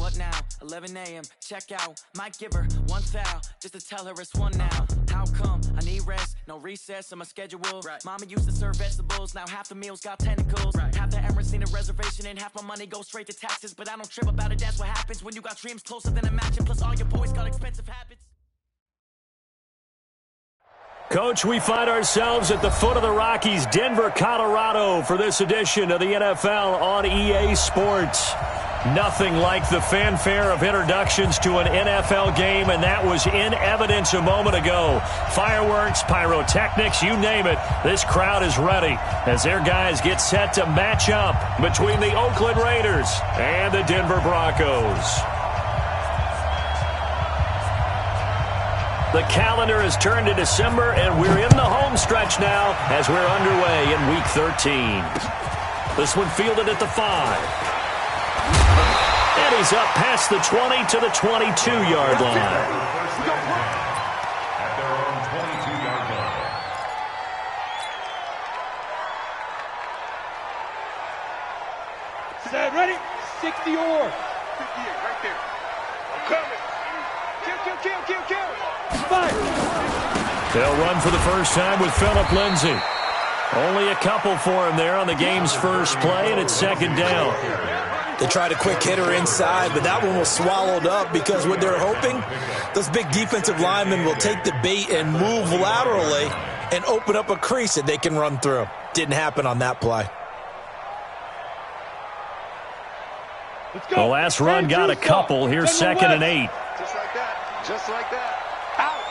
What now? 11 a.m. Check out. Might give her one foul just to tell her it's one now. How come? I need rest. No recess in my schedule. Right. Mama used to serve vegetables. Now half the meals got tentacles. Right. Half the Emirates need a reservation and half my money goes straight to taxes. But I don't trip about it. That's what happens when you got dreams closer than a match. And plus all your boys got expensive habits. Coach, we find ourselves at the foot of the Rockies, Denver, Colorado, for this edition of the NFL on EA Sports. Nothing like the fanfare of introductions to an NFL game, and that was in evidence a moment ago. Fireworks, pyrotechnics, you name it. This crowd is ready as their guys get set to match up between the Oakland Raiders and the Denver Broncos. The calendar has turned to December, and we're in the home stretch now as we're underway in Week 13. This one fielded at the 5. And he's up past the 20 to the 22-yard line. At their own 22-yard line. Set, ready? 60 or. 58, right there. I'm coming. Kill. Fire. They'll run for the first time with Phillip Lindsay. Only a couple for him there on the game's first play, and it's second down. They tried a quick hitter inside, but that one was swallowed up because what they're hoping, those big defensive linemen will take the bait and move laterally and open up a crease that they can run through. Didn't happen on that play. Let's go. The last run got a couple. Here's second and 8. Just like that. Just like that. Out.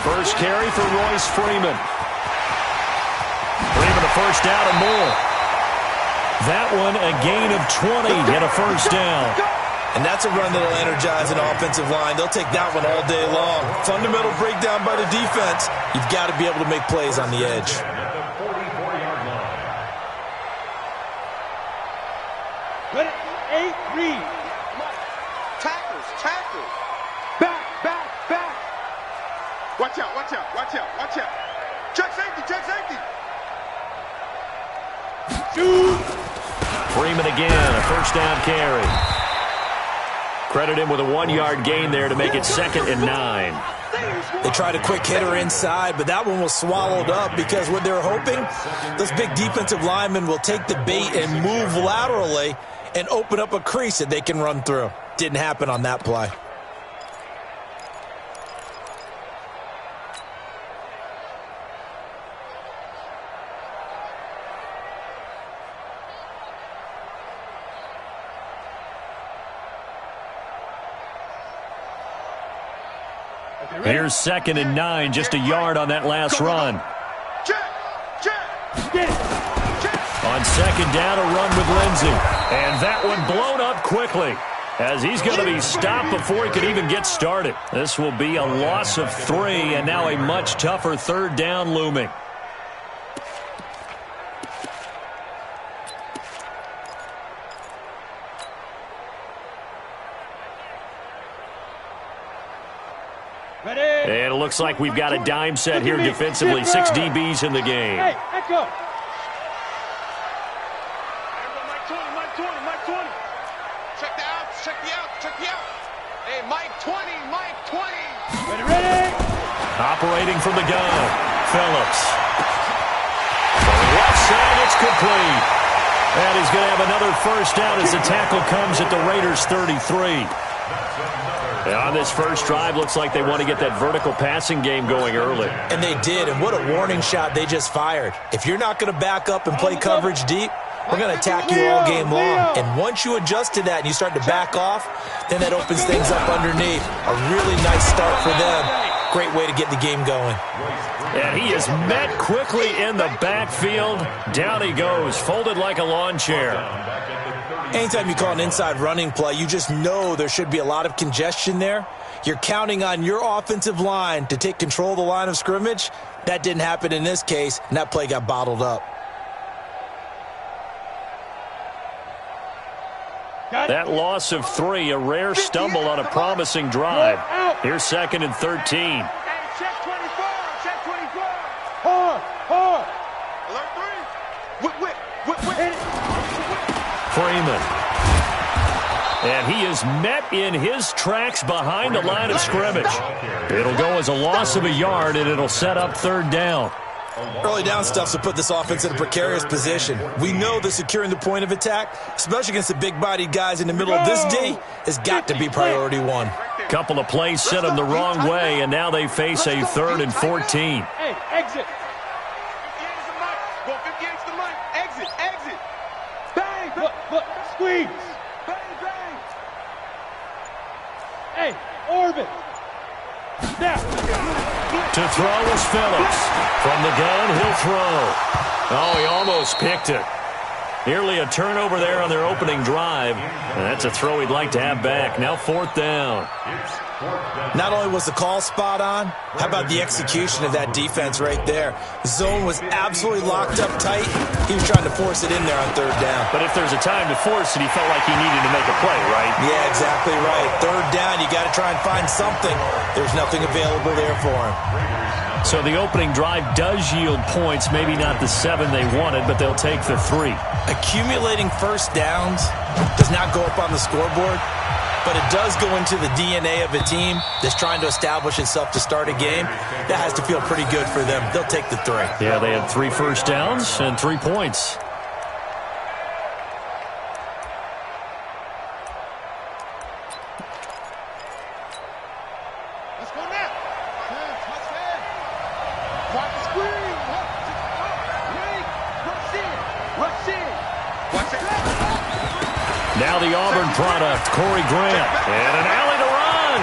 First carry for Royce Freeman. Freeman a first down and more. That one a gain of 20 and a first down. And that's a run that'll energize an offensive line. They'll take that one all day long. Fundamental breakdown by the defense. You've got to be able to make plays on the edge. At the 44-yard line. Ready? 8, read. Tackles. Back. Watch out. Check safety. Shoot. Freeman again, a first down carry. Credit him with a 1-yard gain there to make it second and 9. They tried a quick hitter inside, but that one was swallowed up because what they're hoping, those big defensive linemen will take the bait and move laterally and open up a crease that they can run through. Didn't happen on that play. Here's second and 9, just a yard on that last run. On second down, a run with Lindsay. And that one blown up quickly as he's going to be stopped before he could even get started. This will be a loss of 3, and now a much tougher third down looming. And it looks like we've got a dime set here defensively. 6 DBs in the game. Hey, echo. Mike 20. Check the out. Hey, Mike 20. Ready. Operating from the gun. Phillips. From the left side, it's complete. And he's going to have another first down as the tackle comes at the Raiders' 33. And on this first drive, looks like they want to get that vertical passing game going early. And they did, and what a warning shot they just fired. If you're not going to back up and play coverage deep, we're going to attack you all game long. And once you adjust to that and you start to back off, then that opens things up underneath. A really nice start for them. Great way to get the game going. And he is met quickly in the backfield. Down he goes, folded like a lawn chair. Anytime you call an inside running play, you just know there should be a lot of congestion there. You're counting on your offensive line to take control of the line of scrimmage. That didn't happen in this case, and that play got bottled up. That loss of 3, a rare stumble on a promising drive. Here's second and 13. Check 24. Hard. Alert 3. Freeman. And he is met in his tracks behind the line of scrimmage. It'll go as a loss of a yard, and it'll set up third down. Early down stuff to put this offense in a precarious position. We know that securing the point of attack, especially against the big-bodied guys in the middle of this D, has got to be priority one. Couple of plays sent them the wrong way, and now they face a 3rd and 14. Hey, exit. 50 into the money. Exit, exit. Bang. Look, squeeze. Bang, bang. Hey, orbit. Now. To throw is Phillips. From the gun, he'll throw. Oh, he almost picked it. Nearly a turnover there on their opening drive. And that's a throw he'd like to have back. Now 4th down. Not only was the call spot on, how about the execution of that defense right there? The zone was absolutely locked up tight. He was trying to force it in there on 3rd down. But if there's a time to force it, he felt like he needed to make a play, right? Yeah, exactly right. 3rd down, you got to try and find something. There's nothing available there for him. So the opening drive does yield points, maybe not the 7 they wanted, but they'll take the 3. Accumulating first downs does not go up on the scoreboard, but it does go into the DNA of a team that's trying to establish itself to start a game. That has to feel pretty good for them. They'll take the 3. Yeah, they had 3 first downs and 3 points. Let's go now. Watch the screen. Rush in. Watch it. Now the Auburn product, Corey Grant. And an alley to run.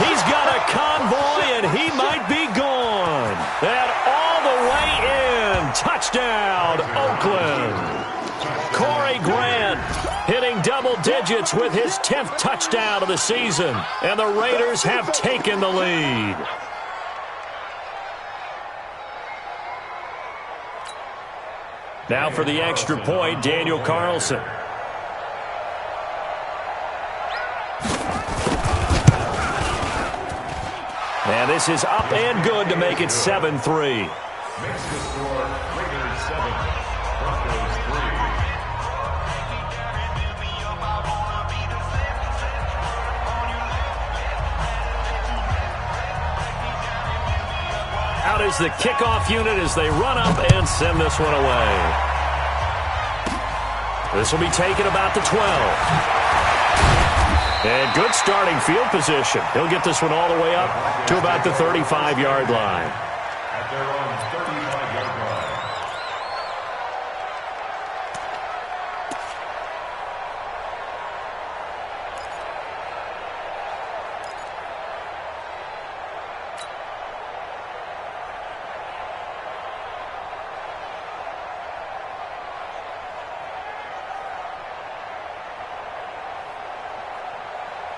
He's got a convoy, and he might be gone. And all the way in. Touchdown, Oakland. Corey Grant hitting double digits with his 10th touchdown of the season. And the Raiders have taken the lead. Now for the extra point, Daniel Carlson. And this is up and good to make it 7-3. Makes the score Raiders 7, Broncos 3. Out is the kickoff unit as they run up and send this one away. This will be taken about the 12. And good starting field position. He'll get this one all the way up to about the 35-yard line. At their own 35-yard line.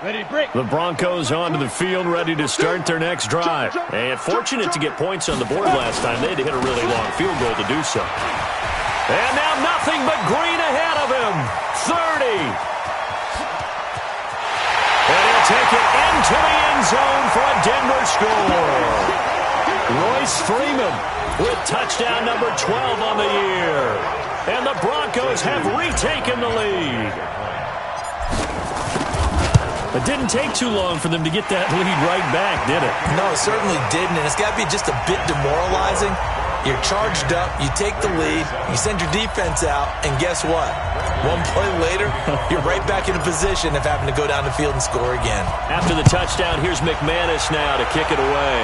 Ready, break. The Broncos onto the field, ready to start their next drive. And fortunate to get points on the board last time. They had to hit a really long field goal to do so. And now nothing but green ahead of him. 30. And he'll take it into the end zone for a Denver score. Royce Freeman with touchdown number 12 on the year. And the Broncos have retaken the lead. It didn't take too long for them to get that lead right back, did it? No, it certainly didn't, and it's got to be just a bit demoralizing. You're charged up, you take the lead, you send your defense out, and guess what? One play later, you're right back in a position of having to go down the field and score again. After the touchdown, here's McManus now to kick it away.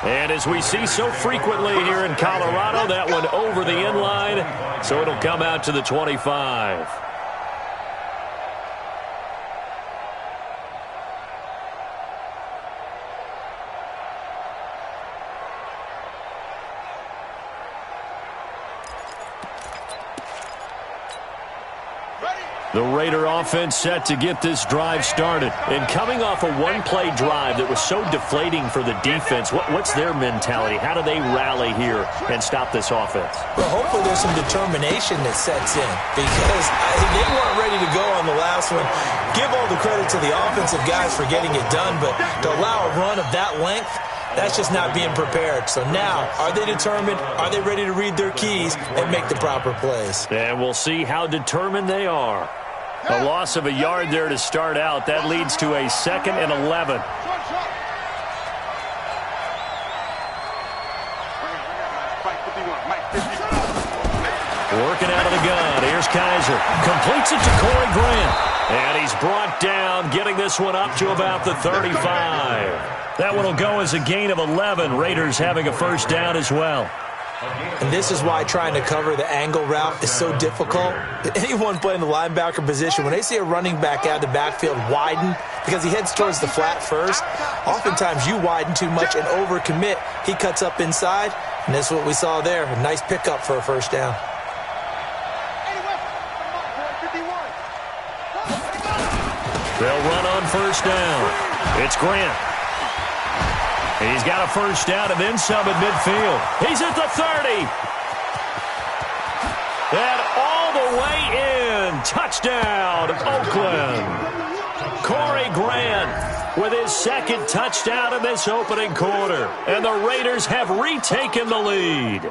And as we see so frequently here in Colorado, that one over the end line, so it'll come out to the 25. The Raider offense set to get this drive started. And coming off a one-play drive that was so deflating for the defense, what's their mentality? How do they rally here and stop this offense? Well, hopefully there's some determination that sets in because they weren't ready to go on the last one. Give all the credit to the offensive guys for getting it done, but to allow a run of that length, That's just not being prepared. So now, are they determined? Are they ready to read their keys and make the proper plays? And we'll see how determined they are. A loss of a yard there to start out. That leads to a 2nd and 11. Working out of the gun. Here's Kaiser. Completes it to Corey Grant. And he's brought down, getting this one up to about the 35. That one will go as a gain of 11. Raiders having a first down as well. And this is why trying to cover the angle route is so difficult. Anyone playing the linebacker position, when they see a running back out of the backfield widen because he heads towards the flat first, oftentimes you widen too much and overcommit. He cuts up inside, and that's what we saw there. A nice pickup for a first down. They'll run on first down. It's Grant. He's got a first down and then some at midfield. He's at the 30. And all the way in. Touchdown, Oakland. Corey Grant with his 2nd touchdown in this opening quarter. And the Raiders have retaken the lead.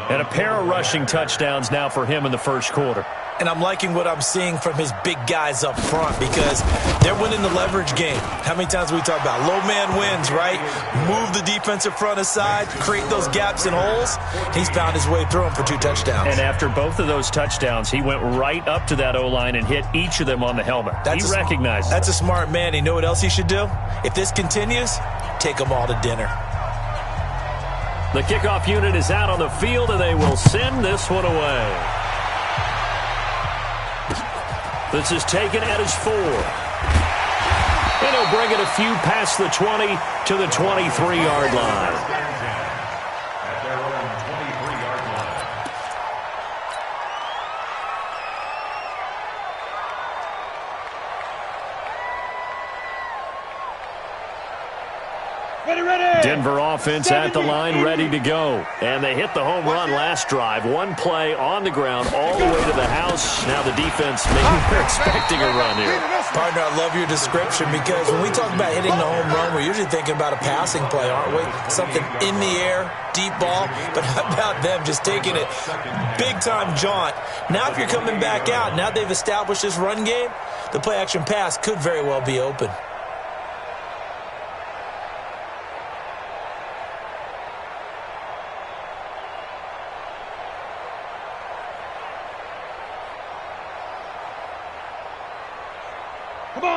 And a pair of rushing touchdowns now for him in the first quarter. And I'm liking what I'm seeing from his big guys up front because they're winning the leverage game. How many times we talk about low man wins, right? Move the defensive front aside, create those gaps and holes. He's found his way through them for 2 touchdowns. And after both of those touchdowns, he went right up to that O-line and hit each of them on the helmet. He recognized it. That's a smart man. You know what else he should do? If this continues, take them all to dinner. The kickoff unit is out on the field, and they will send this one away. This is taken at his 4. And he'll bring it a few past the 20 to the 23-yard line. At their own 23-yard line. Ready. Denver offense at the line, ready to go. And they hit the home run last drive. One play on the ground all the way to the house. Now the defense maybe they're expecting a run here. Partner, I love your description because when we talk about hitting the home run, we're usually thinking about a passing play, aren't we? Something in the air, deep ball. But how about them just taking it big-time jaunt? Now if you're coming back out, now they've established this run game, the play-action pass could very well be open.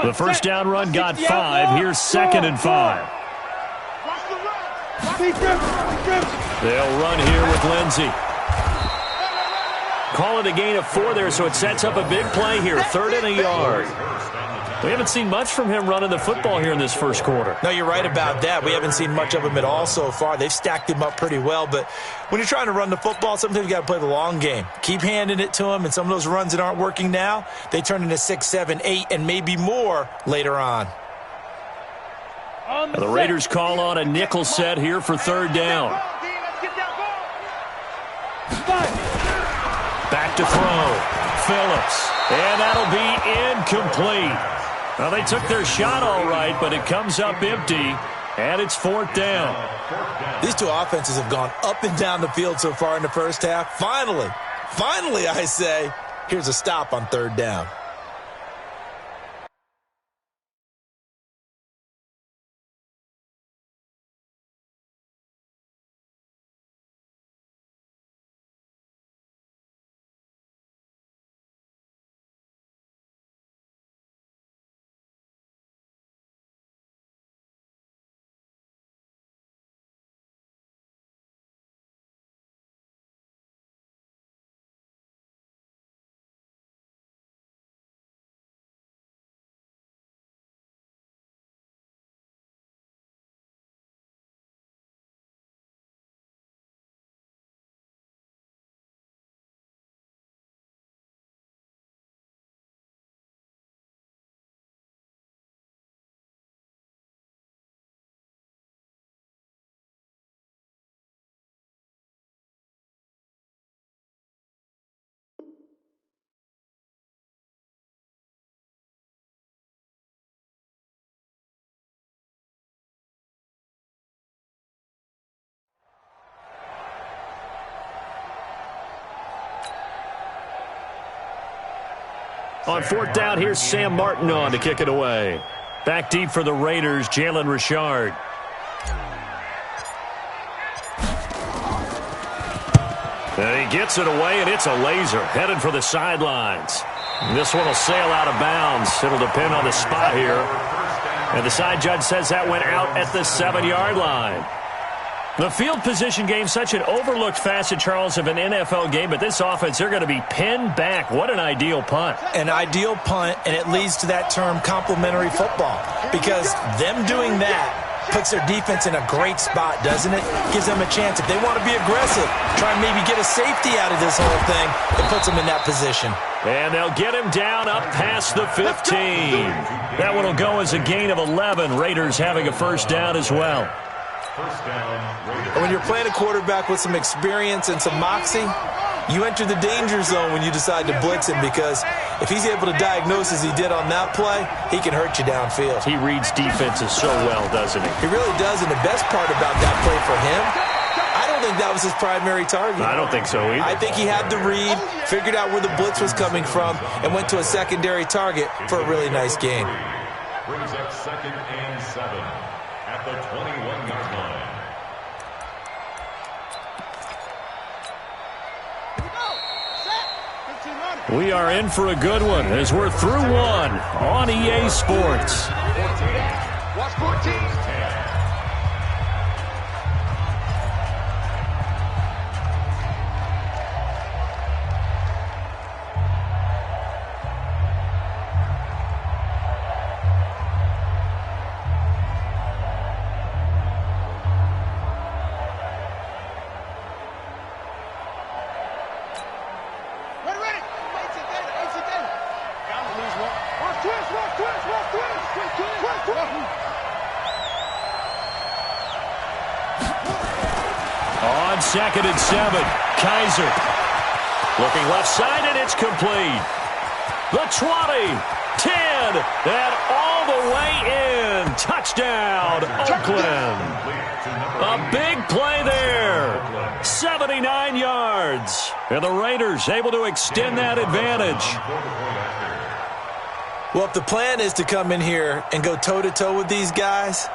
The first down run got 5. Here's 2nd and 5. They'll run here with Lindsey. Call it a gain of 4 there, so it sets up a big play here. 3rd and a yard. We haven't seen much from him running the football here in this first quarter. No, you're right about that. We haven't seen much of him at all so far. They've stacked him up pretty well, but when you're trying to run the football, sometimes you got to play the long game. Keep handing it to him, and some of those runs that aren't working now, they turn into 6, 7, 8, and maybe more later on. The Raiders call on a nickel set here for 3rd down. Back to throw. Phillips. And that'll be incomplete. Well, they took their shot all right, but it comes up empty, and it's 4th down. These two offenses have gone up and down the field so far in the first half. Finally, I say, here's a stop on 3rd down. On fourth down, here's Sam Martin on to kick it away. Back deep for the Raiders, Jalen Richard. And he gets it away, and it's a laser headed for the sidelines. This one will sail out of bounds. It'll depend on the spot here. And the side judge says that went out at the 7-yard line. The field position game, such an overlooked facet, Charles, of an NFL game, but this offense, they're going to be pinned back. What an ideal punt. An ideal punt, and it leads to that term complementary football, because them doing that puts their defense in a great spot, doesn't it? Gives them a chance. If they want to be aggressive, try and maybe get a safety out of this whole thing, it puts them in that position. And they'll get him down up past the 15. That one will go as a gain of 11. Raiders having a first down as well. When you're playing a quarterback with some experience and some moxie, you enter the danger zone when you decide to blitz him, because if he's able to diagnose as he did on that play, he can hurt you downfield. He reads defenses so well, doesn't he? He really does, and the best part about that play for him, I don't think that was his primary target. I don't think so either. I think he had the read, figured out where the blitz was coming from, and went to a secondary target for a really nice gain. Brings up 2nd and 7 at the 21-yard line. We are in for a good one as we're through one on EA Sports. Watch 14. On 2nd and 7, Kaiser. Looking left side, and it's complete. The 20, 10, and all the way in. Touchdown, Oakland. A big play there. 79 yards. And the Raiders able to extend that advantage. Well, if the plan is to come in here and go toe-to-toe with these guys,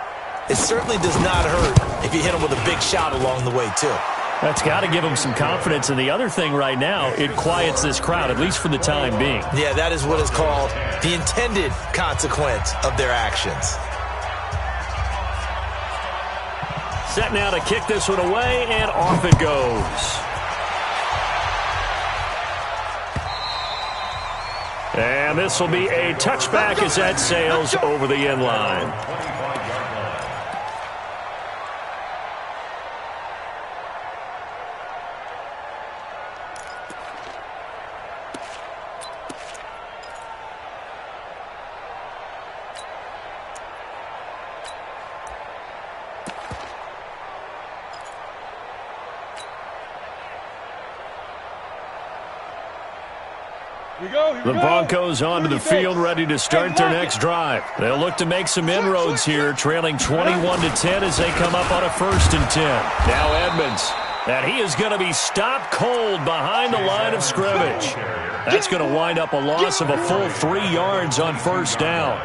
it certainly does not hurt if you hit them with a big shot along the way, too. That's got to give them some confidence. And the other thing right now, it quiets this crowd, at least for the time being. Yeah, that is what is called the intended consequence of their actions. Set now to kick this one away, and off it goes. And this will be a touchback as that sails over the end line. The Broncos onto the field, ready to start their next drive. They'll look to make some inroads here, trailing 21-10 as they come up on a 1st and 10. Now Edmonds, and he is going to be stopped cold behind the line of scrimmage. That's going to wind up a loss of a full 3 yards on 1st down.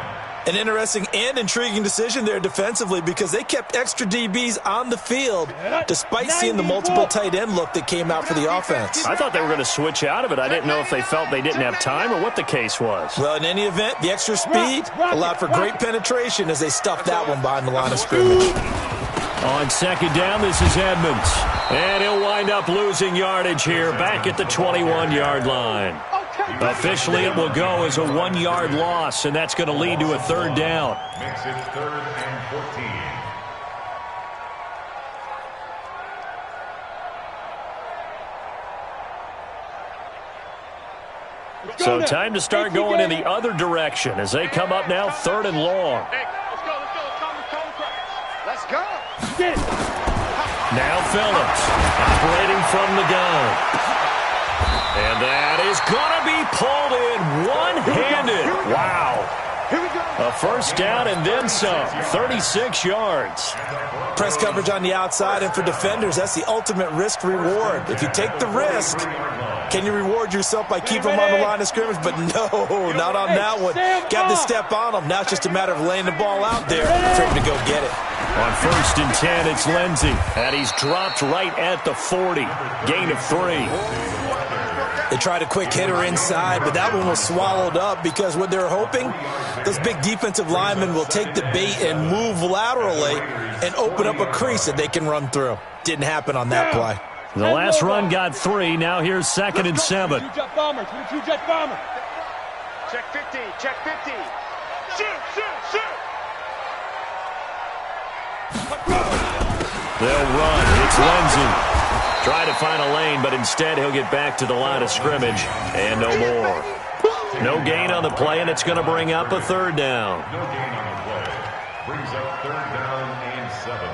An interesting and intriguing decision there defensively, because they kept extra DBs on the field despite seeing the multiple tight end look that came out for the offense. I thought they were going to switch out of it. I didn't know if they felt they didn't have time or what the case was. Well, in any event, the extra speed allowed for great penetration as they stuffed that one behind the line of scrimmage. On 2nd down, this is Edmonds. And he'll wind up losing yardage here back at the 21-yard line. Officially, it will go as a 1-yard loss, and that's going to lead to a 3rd down. Makes it 3rd and 14. So time to start going in the other direction as they come up now 3rd and long. Hey, let's go. Let's go. Now Phillips operating from the gun. And that is going to be pulled in one-handed. Wow. A 1st down and then some. 36 yards. Press coverage on the outside, and for defenders, that's the ultimate risk reward. If you take the risk, Can you reward yourself by keeping him on the line of scrimmage? But no, not on that one. Got to step on him. Now it's just a matter of laying the ball out there for him to go get it. On 1st and 10, it's Lindsey. And he's dropped right at the 40. Gain of 3. They tried a quick hitter inside, but that one was swallowed up because what they're hoping, those big defensive linemen will take the bait and move laterally and open up a crease that they can run through. Didn't happen on that play. The last run got 3. Now here's 2nd and 7. Two-jet bombers. Two-jet bomber. Check 50. Check 50. Shoot, shoot, shoot. They'll run. It's Lindsey. Try to find a lane, but instead he'll get back to the line of scrimmage. And no more. No gain on the play, and it's going to bring up a 3rd down. No gain on the play. Brings up 3rd down and 7.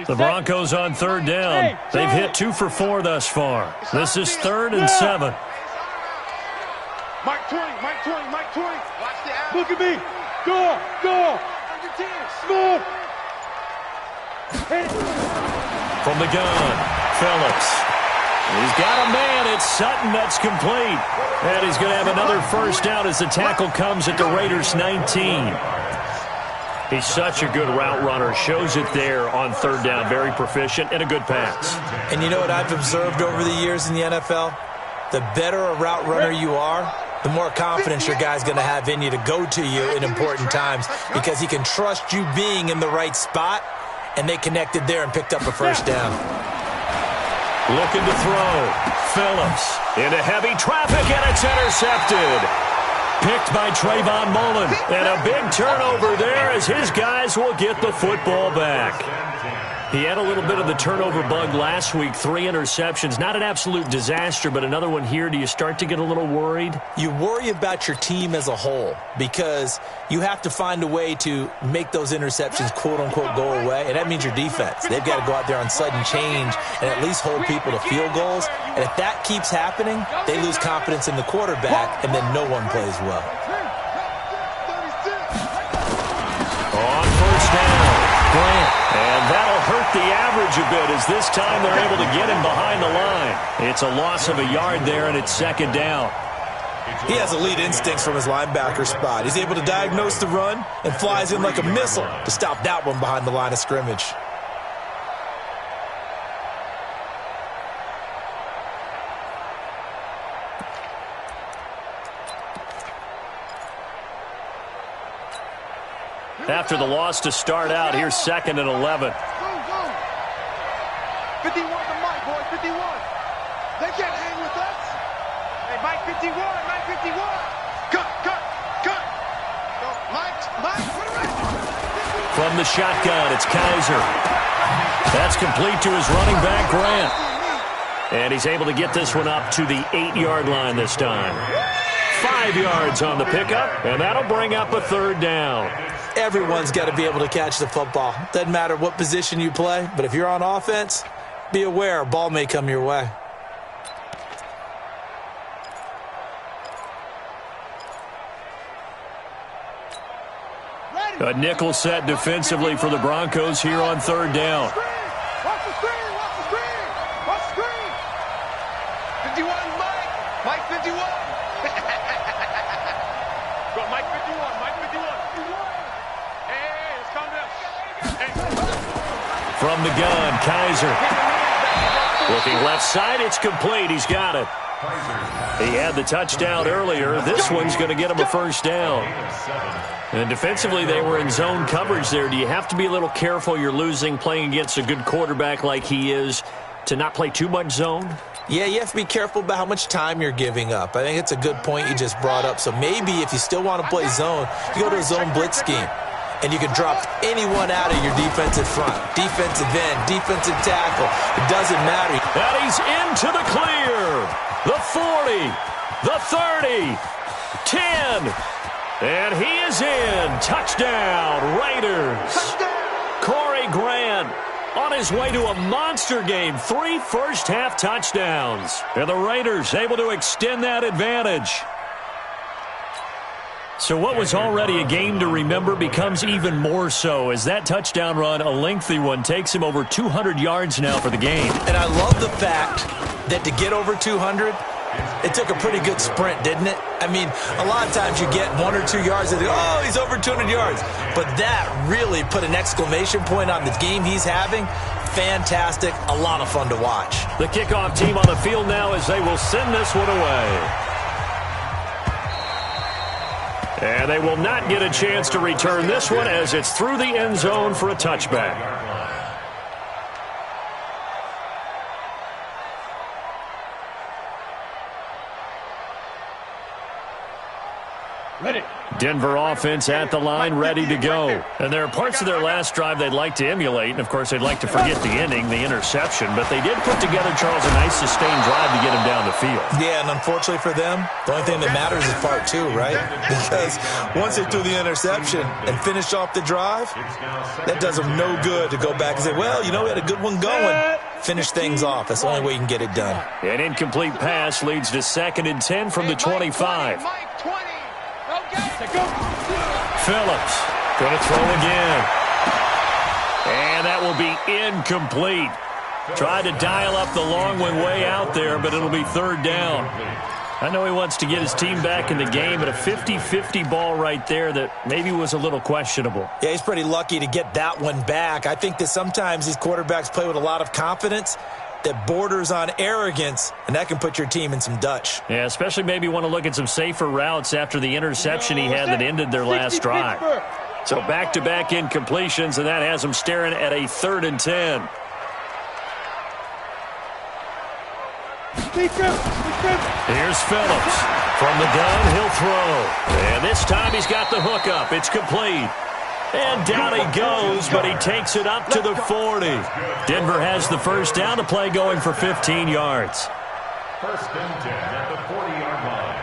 The Broncos on 3rd down. They've hit 2 for 4 thus far. This is 3rd and 7. Mike 20, Mike 20, Mike 20. Watch the out. Look at me. Go, go. Smooth. From the gun, Phillips. He's got a man. It's Sutton. That's complete. And he's going to have another 1st down as the tackle comes at the Raiders' 19. He's such a good route runner. Shows it there on 3rd down. Very proficient and a good pass. And you know what I've observed over the years in the NFL? The better a route runner you are, the more confidence your guy's going to have in you to go to you in important times because he can trust you being in the right spot, and they connected there and picked up a 1st down. Looking to throw. Phillips into heavy traffic, and it's intercepted. Picked by Trayvon Mullen. And a big turnover there as his guys will get the football back. He had a little bit of the turnover bug last week. 3 interceptions. Not an absolute disaster, but another one here. Do you start to get a little worried? You worry about your team as a whole because you have to find a way to make those interceptions, quote-unquote, go away, and that means your defense. They've got to go out there on sudden change and at least hold people to field goals, and if that keeps happening, they lose confidence in the quarterback, and then no one plays well. On 1st down, Grant. And that'll hurt the average a bit as this time they're able to get him behind the line. It's a loss of a yard there, and it's 2nd down. He has elite instincts from his linebacker spot. He's able to diagnose the run and flies in like a missile to stop that one behind the line of scrimmage. After the loss to start out, here's 2nd and 11. 51 to Mike, boy, 51. They can't hang with us. Hey, Mike 51, Mike 51. Cut. Go, Mike. From the shotgun, it's Kaiser. That's complete to his running back, Grant. And he's able to get this one up to the 8-yard line this time. 5 yards on the pickup, and that'll bring up a 3rd down. Everyone's got to be able to catch the football. Doesn't matter what position you play, but if you're on offense, be aware a ball may come your way. A nickel set defensively for the Broncos here on 3rd down. Watch the screen. Watch the screen. 51, Mike 51. Go, Mike 51. Hey, let's calm down. From the gun, Kaiser. Looking left side, it's complete. He's got it. He had the touchdown earlier. This one's going to get him a 1st down. And defensively, they were in zone coverage there. Do you have to be a little careful? You're losing, playing against a good quarterback like he is, to not play too much zone? Yeah, you have to be careful about how much time you're giving up. I think it's a good point you just brought up. So maybe if you still want to play zone, you go to a zone blitz scheme. And you can drop anyone out of your defensive front. Defensive end, defensive tackle. It doesn't matter. And he's into the clear. The 40, the 30, 10. And he is in. Touchdown, Raiders. Corey Grant on his way to a monster game. 3 first-half touchdowns. And the Raiders able to extend that advantage. So what was already a game to remember becomes even more so as that touchdown run, a lengthy one, takes him over 200 yards now for the game. And I love the fact that to get over 200, it took a pretty good sprint, didn't it? I mean, a lot of times you get 1 or 2 yards and oh, he's over 200 yards. But that really put an exclamation point on the game he's having. Fantastic. A lot of fun to watch. The kickoff team on the field now as they will send this one away. And they will not get a chance to return this one as it's through the end zone for a touchback. Ready. Denver offense at the line, ready to go. And there are parts of their last drive they'd like to emulate. And, of course, they'd like to forget the ending, the interception. But they did put together, Charles, a nice sustained drive to get him down the field. Yeah, and unfortunately for them, the only thing that matters is part 2, right? Because once they threw the interception and finished off the drive, that does them no good to go back and say, well, you know, we had a good one going. Finish things off. That's the only way you can get it done. An incomplete pass leads to 2nd and 10 from the 25. Phillips going to throw again. And that will be incomplete. Tried to dial up the long one way out there, but it'll be 3rd down. I know he wants to get his team back in the game, but a 50-50 ball right there that maybe was a little questionable. Yeah, he's pretty lucky to get that one back. I think that sometimes these quarterbacks play with a lot of confidence that borders on arrogance, and that can put your team in some Dutch. Yeah, especially maybe want to look at some safer routes after the interception he had that ended their last drive. So back-to-back incompletions, and that has them staring at a 3rd and 10. Here's Phillips. From the gun, he'll throw. And this time he's got the hook up. It's complete. And down he goes, but he takes it up to the 40. Denver has the first down. The play going for 15 yards. 1st and 10 at the 40-yard line.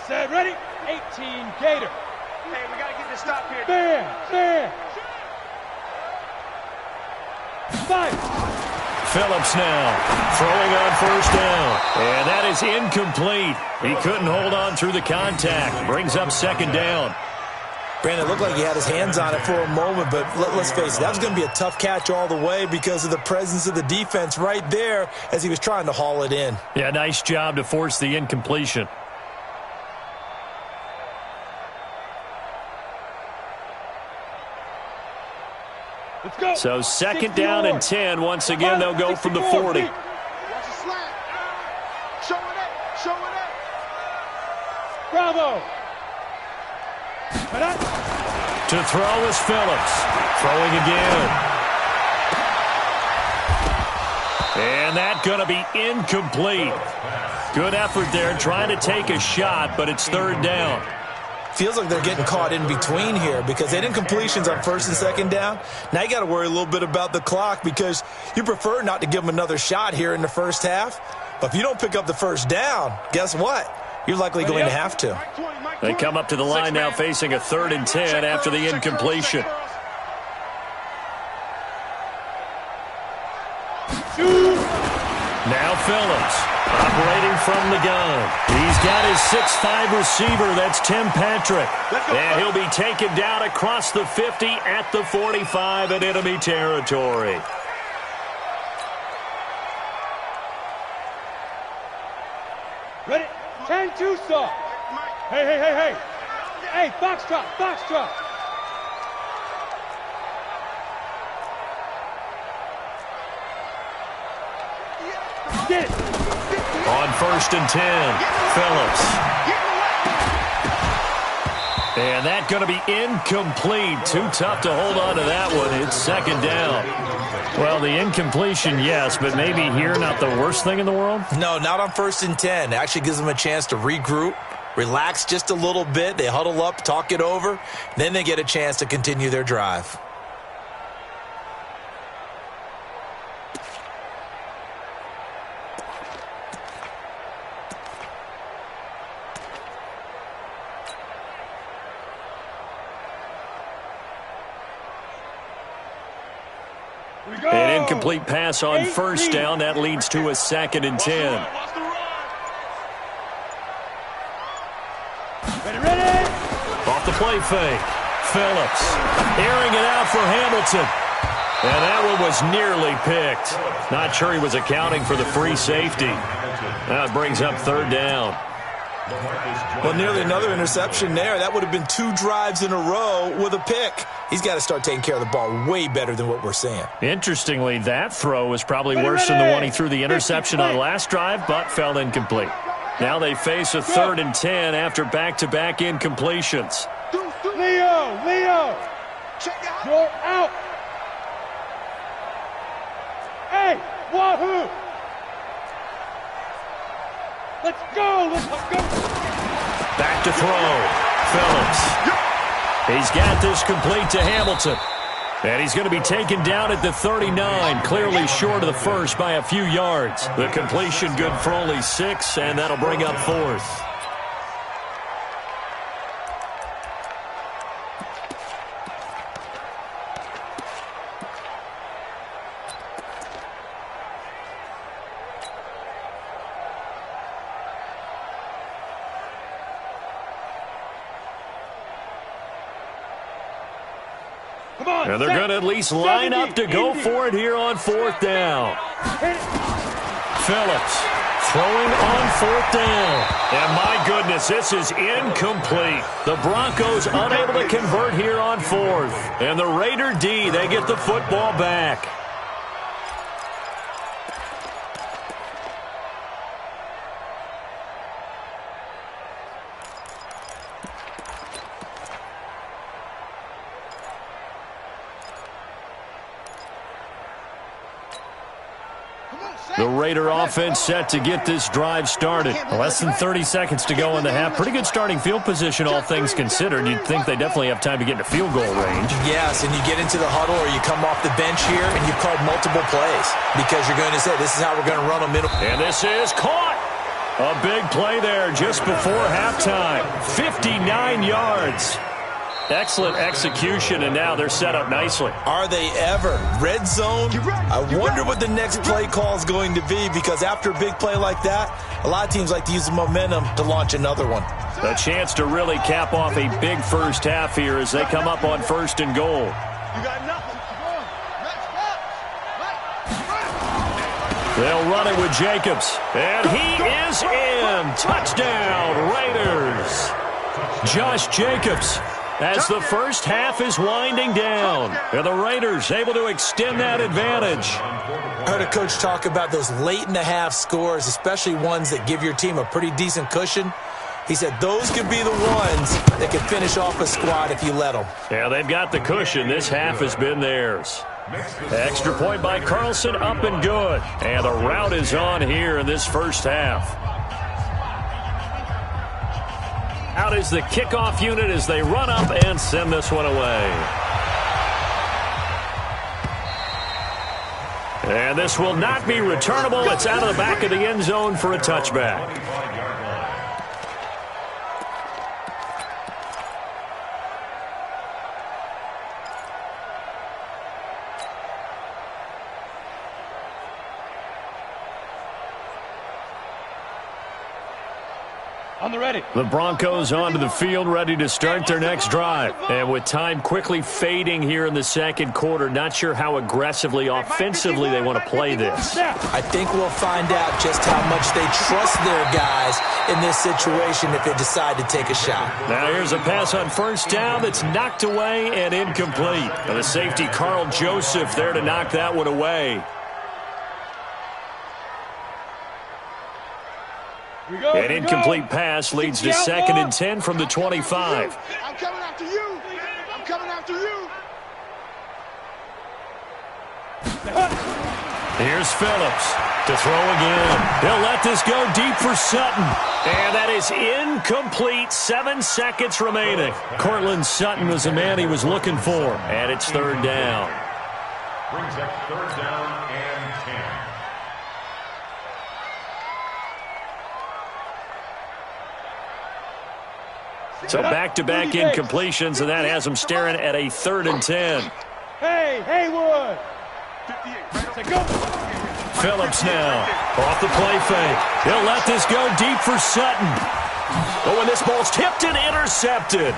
Set, ready. 18, Gator. Hey, we got to get this stop here. Fair. 5. Phillips now throwing on 1st down. And that is incomplete. He couldn't hold on through the contact. Brings up 2nd down. Brandon, it looked like he had his hands on it for a moment, but let's face it, that was going to be a tough catch all the way because of the presence of the defense right there as he was trying to haul it in. Yeah, nice job to force the incompletion. So 2nd down and 10. Once again, they'll go from the 40. Watch the slant. Showing it. Bravo. To throw is Phillips. Throwing again. And that's going to be incomplete. Good effort there trying to take a shot, but it's 3rd down. Feels like they're getting caught in between here because they did incompletions on 1st and 2nd down. Now you got to worry a little bit about the clock because you prefer not to give them another shot here in the first half. But if you don't pick up the 1st down, guess what? You're likely going to have to. They come up to the line now facing a 3rd and 10 after the incompletion. Now Phillips operating from the gun. He's got his 6'5 receiver. That's Tim Patrick. And he'll be taken down across the 50 at the 45 in enemy territory. Ready. 10-2 stop. Hey. Hey, Foxtrot. Get it. On 1st and 10, Phillips. And that's going to be incomplete. Too tough to hold on to that one. It's 2nd down. Well, the incompletion, yes, but maybe here not the worst thing in the world? No, not on 1st and 10. It actually gives them a chance to regroup, relax just a little bit. They huddle up, talk it over. Then they get a chance to continue their drive. An incomplete pass on first down. That leads to a 2nd and 10. Ready. Off the play fake. Phillips airing it out for Hamilton. And that one was nearly picked. Not sure he was accounting for the free safety. That brings up 3rd down. Well, nearly another interception there. That would have been 2 drives in a row with a pick. He's got to start taking care of the ball way better than what we're seeing. Interestingly, that throw was probably worse than the one he threw the interception on last drive, but fell incomplete. Now they face a 3rd and 10 after back-to-back incompletions. Leo! You're out! Hey, wahoo! Let's go! Back to throw. Phillips. He's got this complete to Hamilton. And he's going to be taken down at the 39, clearly short of the first by a few yards. The completion good for only 6, and that'll bring up 4th. And they're going to at least line up to go for it here on 4th down. Phillips throwing on 4th down. And my goodness, this is incomplete. The Broncos unable to convert here on 4th. And the Raider D, they get the football back. The Raider offense set to get this drive started. Less than 30 seconds to go in the half. Pretty good starting field position, all things considered. You'd think they definitely have time to get into field goal range. Yes, and you get into the huddle or you come off the bench here and you've called multiple plays because you're going to say, this is how we're going to run them. And this is caught. A big play there just before halftime. 59 yards. Excellent execution, and now they're set up nicely. Are they ever? Red zone? I wonder what the next play call is going to be, because after a big play like that, a lot of teams like to use the momentum to launch another one. A chance to really cap off a big first half here as they come up on 1st and goal. You got nothing. They'll run it with Jacobs, and he is in. Touchdown, Raiders. Josh Jacobs, as the first half is winding down, and the Raiders able to extend that advantage. I heard a coach talk about those late-in-the-half scores, especially ones that give your team a pretty decent cushion. He said those could be the ones that could finish off a squad if you let them. Yeah, they've got the cushion. This half has been theirs. Extra point by Carlson, up and good. And the route is on here in this first half. Out is the kickoff unit as they run up and send this one away. And this will not be returnable. It's out of the back of the end zone for a touchback. On the ready. The Broncos onto the field, ready to start their next drive. And with time quickly fading here in the second quarter, not sure how aggressively, offensively they want to play this. I think we'll find out just how much they trust their guys in this situation if they decide to take a shot. Now here's a pass on first down that's knocked away and incomplete. And the safety, Carl Joseph, there to knock that one away. An incomplete pass leads to 2nd and 10 from the 25. I'm coming after you. I'm coming after you. Here's Phillips to throw again. He'll let this go deep for Sutton. And that is incomplete. 7 seconds remaining. Cortland Sutton was the man he was looking for. And it's 3rd down. Brings up 3rd down and 10. So back-to-back incompletions, and that has them staring at a 3rd and 10. Hey, Haywood! Phillips now off the play fake. He'll let this go deep for Sutton. Oh, and this ball's tipped and intercepted.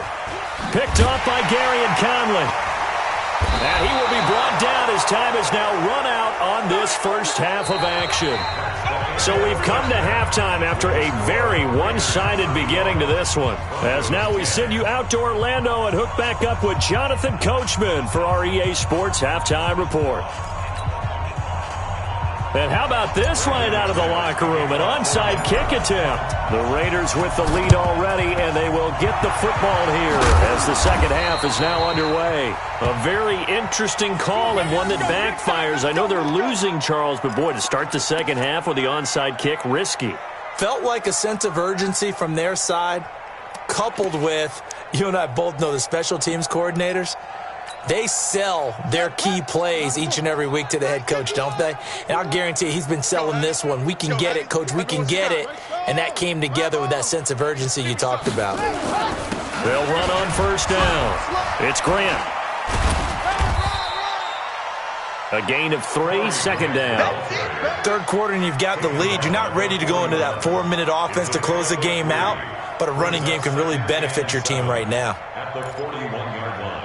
Picked off by Gary and Conley. And he will be brought down as time has now run out on this first half of action. So we've come to halftime after a very one-sided beginning to this one. As now we send you out to Orlando and hook back up with Jonathan Coachman for our EA Sports Halftime Report. And how about this line out of the locker room? An onside kick attempt. The Raiders with the lead already, and they will get the football here as the second half is now underway. A very interesting call and one that backfires. I know they're losing, Charles, but boy, to start the second half with the onside kick, risky. Felt like a sense of urgency from their side, coupled with, you and I both know the special teams coordinators. They sell their key plays each and every week to the head coach, don't they? And I'll guarantee you he's been selling this one. We can get it, coach, we can get it. And that came together with that sense of urgency you talked about. They'll run on first down. It's Grant. A gain of 3, second down. Third quarter and you've got the lead. You're not ready to go into that 4-minute offense to close the game out, but a running game can really benefit your team right now. At the 41-yard line.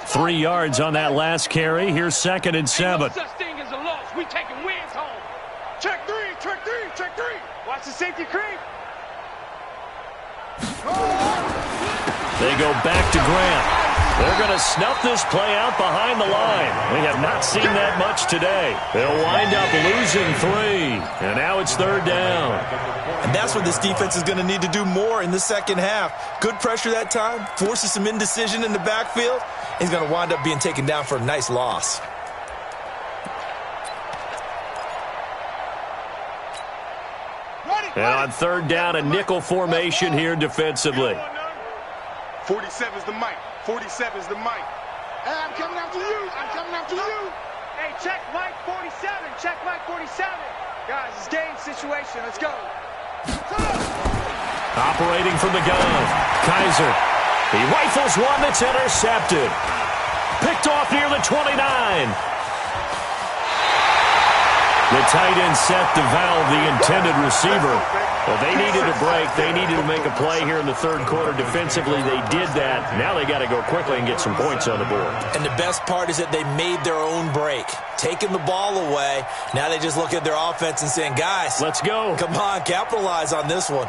3 yards on that last carry. Here's second and 7. No such thing as a loss. We taking wins home. Check three, check three, check three. Watch the safety creep. They go back to Grant. They're going to snuff this play out behind the line. We have not seen that much today. They'll wind up losing 3. And now it's third down. And that's what this defense is going to need to do more in the second half. Good pressure that time. Forces some indecision in the backfield. He's going to wind up being taken down for a nice loss. And on third down, a nickel formation here defensively. 47's the mic. 47's the mic. Hey, I'm coming after you. I'm coming after you. Hey, check Mike 47. Check Mike 47. Guys, it's game situation. Let's go. Operating from the gun, Kaiser. He rifles one that's intercepted. Picked off near the 29. The tight end set the valve, the intended receiver. Well, they needed a break. They needed to make a play here in the third quarter defensively. They did that. Now they got to go quickly and get some points on the board. And the best part is that they made their own break. Taking the ball away. Now they just look at their offense and saying, guys, let's go. Come on, capitalize on this one.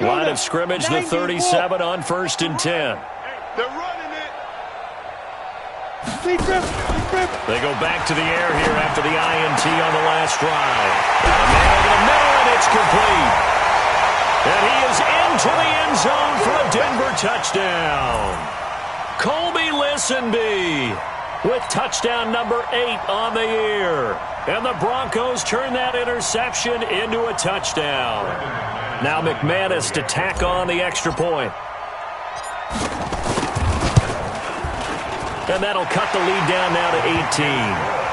Line of scrimmage, the 37 on first and 10. They're running it. They go back to the air here after the INT on the last drive. And a man over the middle, and it's complete. And he is into the end zone for a Denver touchdown. Colby Listenby with touchdown number 8 on the year. And the Broncos turn that interception into a touchdown. Now McManus to tack on the extra point. And that'll cut the lead down now to 18.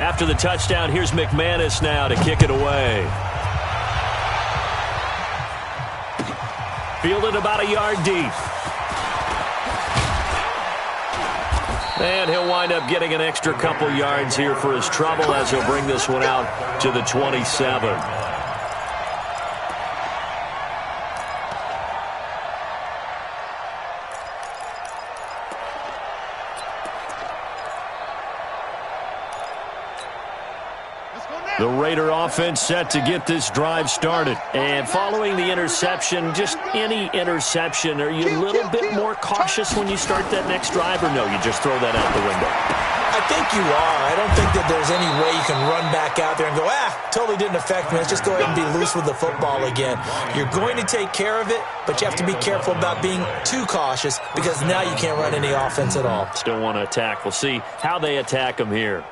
After the touchdown, here's McManus now to kick it away. Fielded about a yard deep. And he'll wind up getting an extra couple yards here for his trouble as he'll bring this one out to the 27. The Raider offense set to get this drive started. And following the interception, just any interception, are you a little bit more cautious when you start that next drive, or no, you just throw that out the window? I think you are. I don't think that there's any way you can run back out there and go, totally didn't affect me. Let's just go ahead and be loose with the football again. You're going to take care of it, but you have to be careful about being too cautious because now you can't run any offense at all. Still want to attack. We'll see how they attack them here.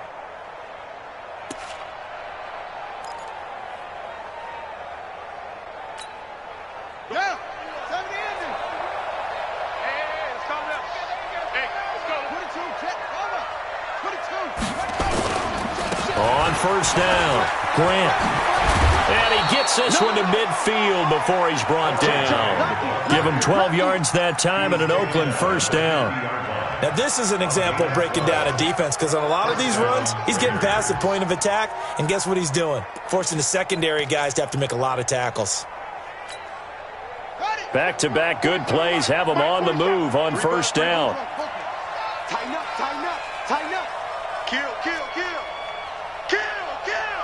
on first down. Grant. And he gets this one to midfield before he's brought down. Give him 12 yards that time and an Oakland first down. Now, this is an example of breaking down a defense because on a lot of these runs, he's getting past the point of attack, and guess what he's doing? Forcing the secondary guys to have to make a lot of tackles. Back-to-back good plays have him on the move on first down. Tighten up, tighten up, tighten up. Kill, kill, kill. Kill, kill.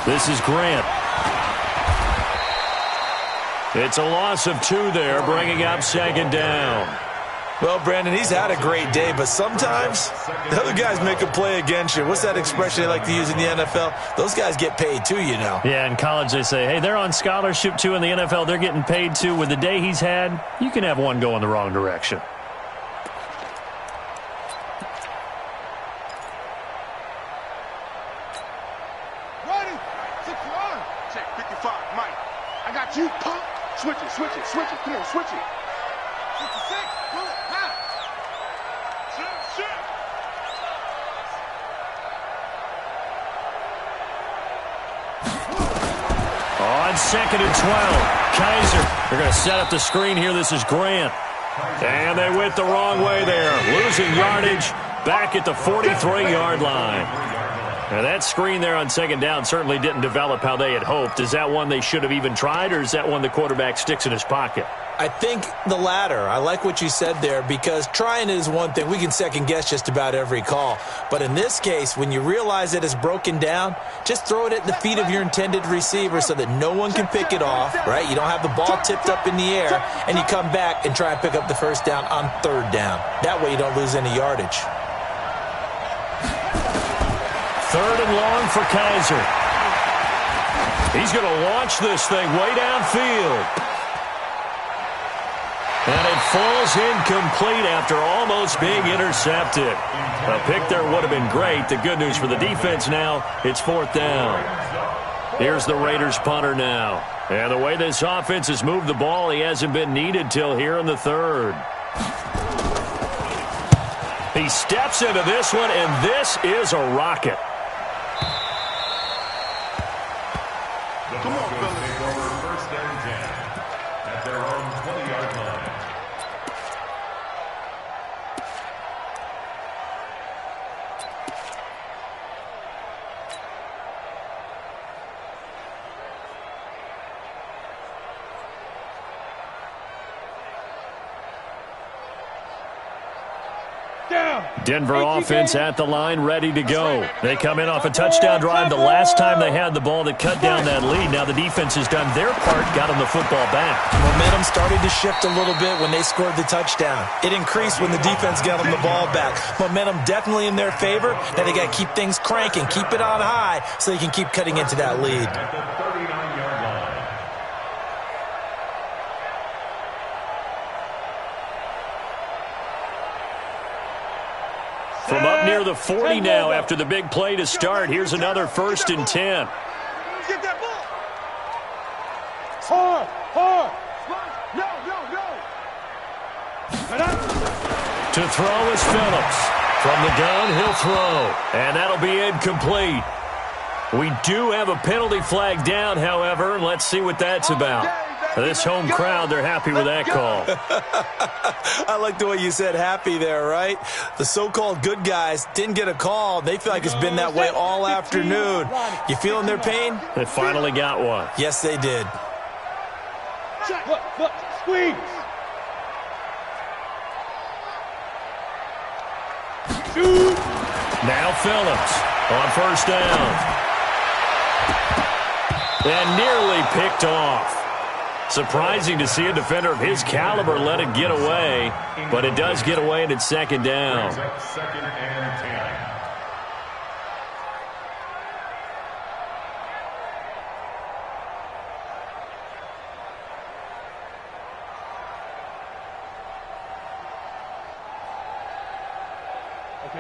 This is Grant. It's a loss of 2 there, bringing up second down. Well, Brandon, he's had a great day, but sometimes the other guys make a play against you. What's that expression they like to use in the NFL? Those guys get paid too, you know. Yeah, in college they say, hey, they're on scholarship too. In the NFL, they're getting paid too. With the day he's had, you can have one go in the wrong direction. Ready? 6-1. Check 55, Mike. I got you, punk. Switch it, switch it, switch it. Come on, switch it. 66, pull it, ha. Shit, shit. On second and 12, Kaiser. They're going to set up the screen here. This is Grant. And they went the wrong way there. Losing yardage back at the 43-yard line. Now, that screen there on second down certainly didn't develop how they had hoped. Is that one they should have even tried, or is that one the quarterback sticks in his pocket? I think the latter. I like what you said there because trying it is one thing. We can second-guess just about every call. But in this case, when you realize that it's broken down, just throw it at the feet of your intended receiver so that no one can pick it off, right? You don't have the ball tipped up in the air, and you come back and try and pick up the first down on third down. That way you don't lose any yardage. Third and long for Kaiser. He's going to launch this thing way downfield. And it falls incomplete after almost being intercepted. A pick there would have been great. The good news for the defense now, it's fourth down. Here's the Raiders punter now. And the way this offense has moved the ball, he hasn't been needed till here in the third. He steps into this one, and this is a rocket. Come on, fellas. Take over first and 10 at their own 20-yard line. Denver offense at the line, ready to go. They come in off a touchdown drive the last time they had the ball that cut down that lead. Now the defense has done their part, got them the football back. Momentum started to shift a little bit when they scored the touchdown. It increased when the defense got them the ball back. Momentum definitely in their favor. Now they got to keep things cranking, keep it on high so they can keep cutting into that lead. At the 39-yard line. From up near the 40 now after the big play to start. Here's another 1st and 10. Get that ball. Hard, hard. No, no, no. To throw is Phillips. From the gun, he'll throw. And that'll be incomplete. We do have a penalty flag down, however, and let's see what that's about. This home crowd, they're happy with that call. I like the way you said happy there, right? The so-called good guys didn't get a call. They feel like it's been that way all afternoon. You feeling their pain? They finally got one. Yes, they did. Look, squeeze. Shoot. Now Phillips on first down. And nearly picked off. Surprising to see a defender of his caliber let it get away, but it does get away and it's second down. Second and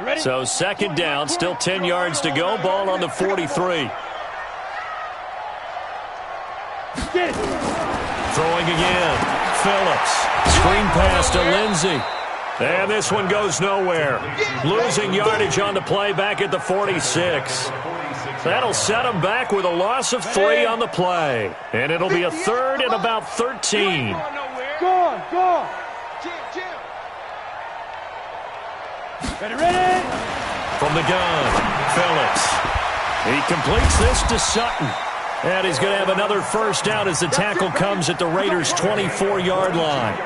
10. So second down, still 10 yards to go, ball on the 43. Throwing again, Phillips. Screen pass to Lindsey. And this one goes nowhere. Losing yardage on the play back at the 46. That'll set him back with a loss of 3 on the play. And it'll be a 3rd and about 13. Go on. Jim. Ready? From the gun, Phillips. He completes this to Sutton. And he's going to have another first down as the tackle comes at the Raiders' 24-yard line.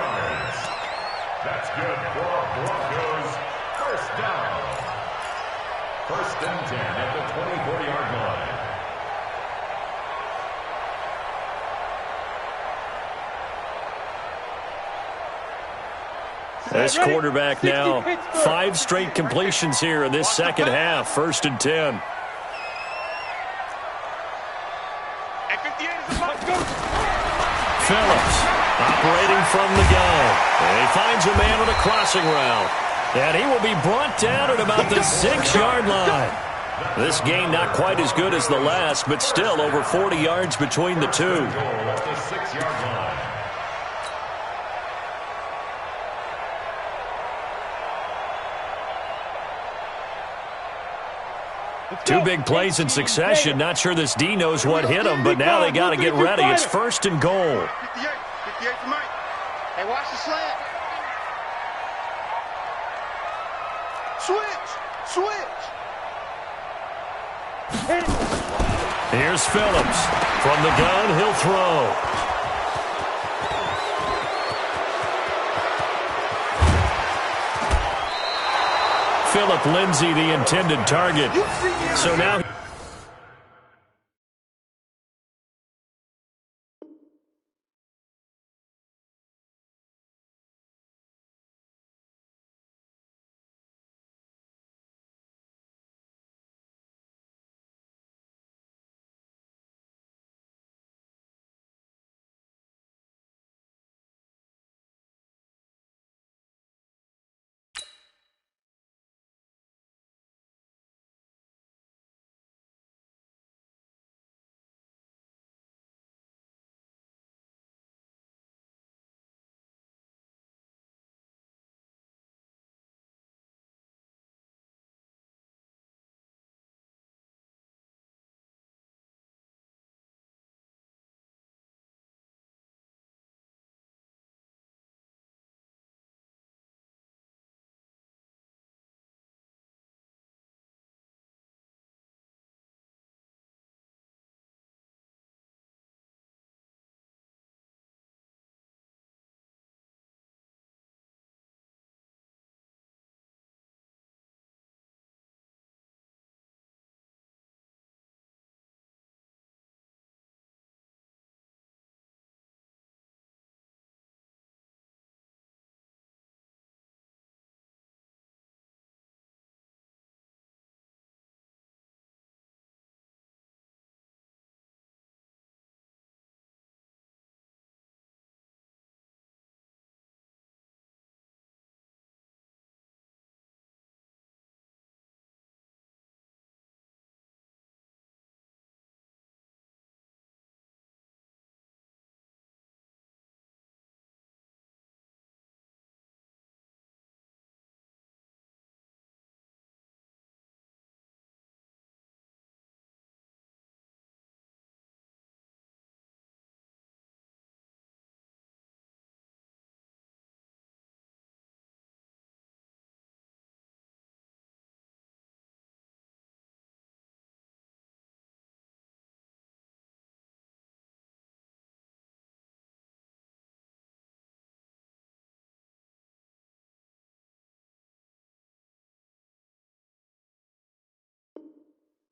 That's good for Broncos. First down. 1st and 10 at the 24-yard line. This quarterback now, 5 straight completions here in this second half. 1st and 10. Phillips operating from the gun. And he finds a man on a crossing route. And he will be brought down at about the 6-yard line. This game not quite as good as the last, but still over 40 yards between the two. Goal at the 6-yard line. Two big plays in succession. Not sure this D knows what hit him, but now they got to get ready. It's 1st and goal. 58 for Mike. Hey, watch the slant. Switch. Here's Phillips. From the gun, he'll throw. Philip Lindsay, the intended target. So now...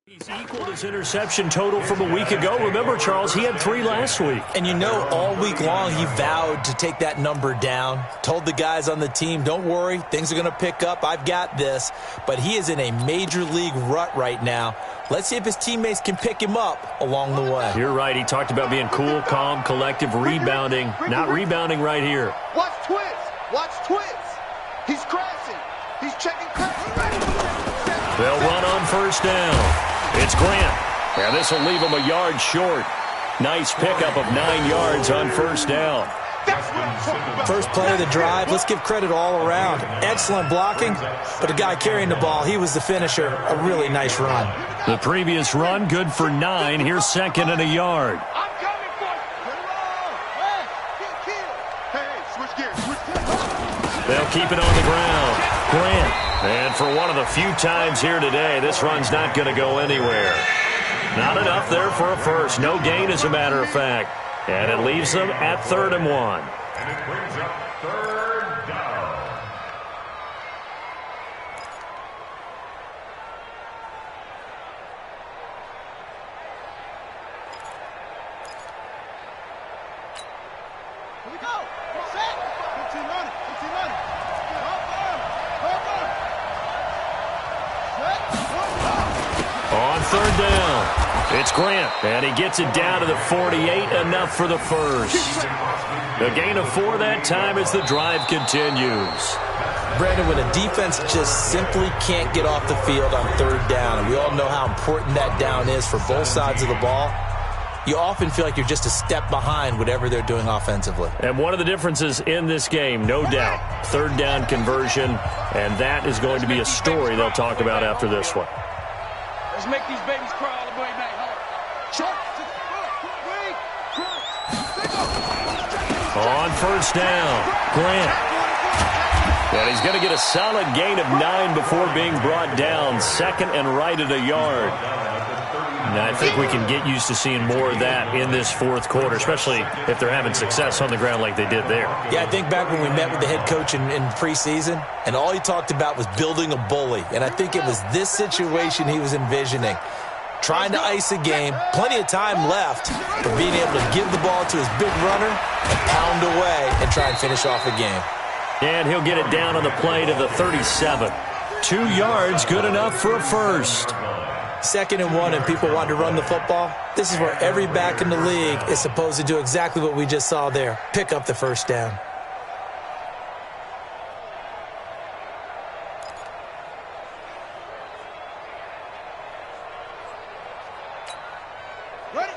He's equaled his interception total from a week ago. Remember, Charles, he had 3 last week. And you know, all week long he vowed to take that number down. Told the guys on the team, don't worry, things are going to pick up. I've got this. But he is in a major league rut right now. Let's see if his teammates can pick him up along the way. You're right. He talked about being cool, calm, collective, rebounding. Not rebounding right here. Watch twins. He's crashing. He's checking crashing. They'll run on first down. It's Grant. And this will leave him a yard short. Nice pickup of 9 yards on first down. That's First play of the drive, let's give credit all around. Excellent blocking, but the guy carrying the ball, he was the finisher. A really nice run. The previous run, good for 9. Here's second and a yard. I'm coming for you. Hey, switch gears. They'll keep it on the ground. Grant. And for one of the few times here today, this run's not going to go anywhere. Not enough there for a first. No gain, as a matter of fact. And it leaves them at 3rd and 1. And it brings up 3rd down. Here we go. Set. 15 on it. 15 on it. On 3rd down, it's Grant, and he gets it down to the 48, enough for the first. A gain of 4 that time as the drive continues. Brandon, when a defense just simply can't get off the field on 3rd down, and we all know how important that down is for both sides of the ball, you often feel like you're just a step behind whatever they're doing offensively. And one of the differences in this game, no doubt, 3rd down conversion, and that is going to be a story they'll talk about after this one. Let's make these babies cry all the way back home. On 1st down, Grant. And he's going to get a solid gain of 9 before being brought down. 2nd and right at a yard. And I think we can get used to seeing more of that in this 4th quarter, especially if they're having success on the ground like they did there. Yeah, I think back when we met with the head coach in preseason, and all he talked about was building a bully. And I think it was this situation he was envisioning. Trying to ice a game, plenty of time left, but being able to give the ball to his big runner and pound away and try and finish off a game. And he'll get it down on the play to the 37. 2 yards, good enough for a first. 2nd and 1, and people want to run the football. This is where every back in the league is supposed to do exactly what we just saw there. Pick up the 1st down.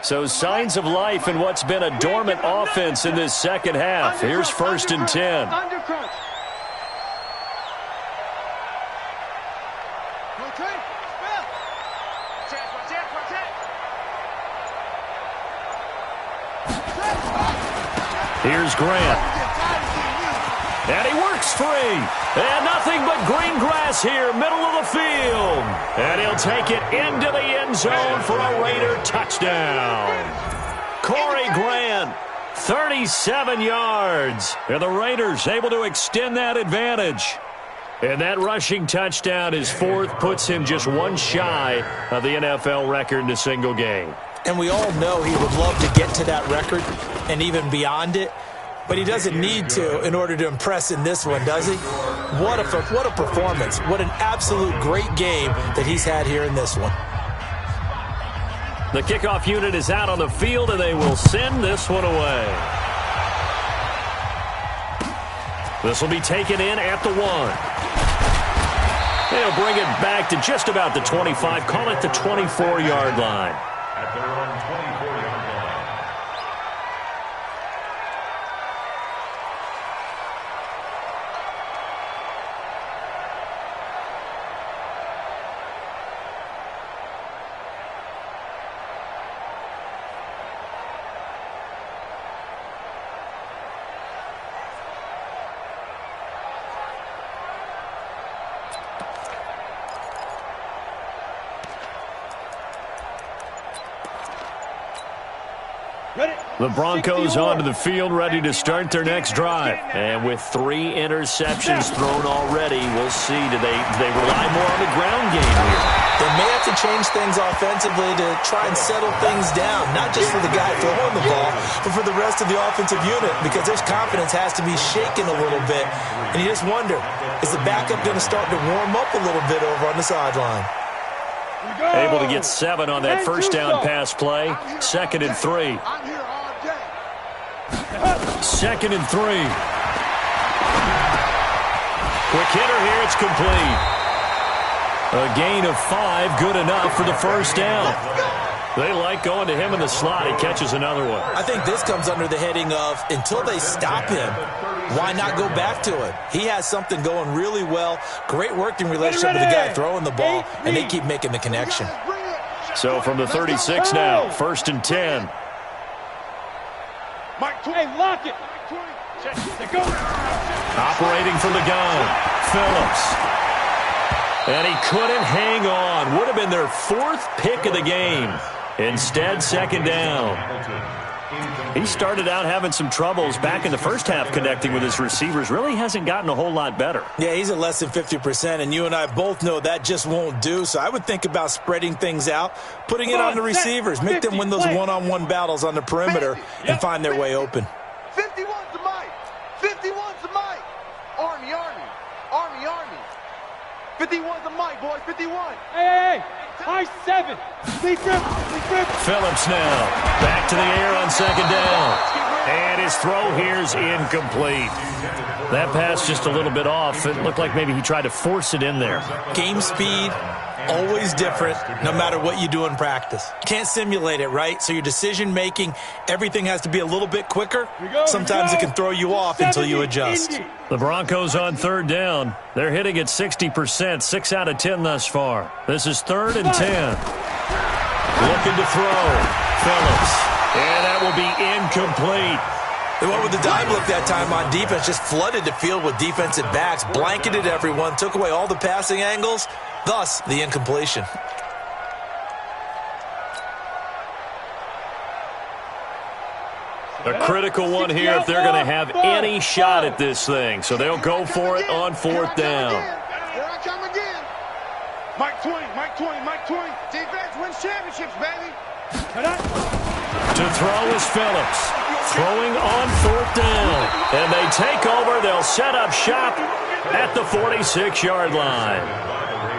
So signs of life in what's been a dormant offense in this 2nd half. Here's 1st and 10. Undercrunch. Here's Grant. And he works free. And nothing but green grass here, middle of the field. And he'll take it into the end zone for a Raider touchdown. Corey Grant, 37 yards. And the Raiders able to extend that advantage. And that rushing touchdown, his 4th, puts him just 1 shy of the NFL record in a single game. And we all know he would love to get to that record and even beyond it, but he doesn't need to in order to impress in this one, does he? What a performance. What an absolute great game that he's had here in this one. The kickoff unit is out on the field, and they will send this one away. This will be taken in at the 1. They'll bring it back to just about the 25, call it the 24-yard line. At their own 24-yard line. The Broncos onto the field, ready to start their next drive. And with 3 interceptions thrown already, we'll see. Do they rely more on the ground game here? They may have to change things offensively to try and settle things down, not just for the guy throwing the ball, but for the rest of the offensive unit, because their confidence has to be shaken a little bit. And you just wonder, is the backup going to start to warm up a little bit over on the sideline? Able to get 7 on that first down pass play. 2nd and 3. 2nd and 3. Quick hitter here. It's complete. A gain of 5, good enough for the first down. They like going to him in the slot. He catches another one. I think this comes under the heading of until they stop him, why not go back to it? He has something going really well. Great working relationship with the guy throwing the ball, and they keep making the connection. So from the 36 now, 1st and 10. Hey, lock it. Operating from the gun, Phillips. And he couldn't hang on. Would have been their 4th pick of the game. Instead, 2nd down. He started out having some troubles back in the first half connecting with his receivers. Really hasn't gotten a whole lot better. Yeah, he's at less than 50%, and you and I both know that just won't do. So I would think about spreading things out, putting it on the receivers, make them win those one-on-one battles on the perimeter and find their way open. 51's the mic. 51's the mic. Army, Army. Army, Army. 51's the mic, boys. 51. Hey. High 7. Phillips now back to the air on 2nd down. And his throw here's incomplete. That pass just a little bit off. It looked like maybe he tried to force it in there. Game speed, always different, no matter what you do in practice. Can't simulate it, right? So your decision-making, everything has to be a little bit quicker. Sometimes it can throw you off until you adjust. The Broncos on 3rd down. They're hitting at 60%, 6 out of 10 thus far. This is 3rd and 10. Looking to throw. Phillips. And that will be incomplete. They went with the dive look that time on defense, just flooded the field with defensive backs, blanketed everyone, took away all the passing angles, thus the incompletion. A critical one here if they're going to have any shot at this thing. So they'll go for it on 4th down. Here I come again. Mike Twain, Mike Twain, Mike Twain. Defense wins championships, baby. To throw is Phillips. Throwing on 4th down. And they take over. They'll set up shop at the 46-yard line.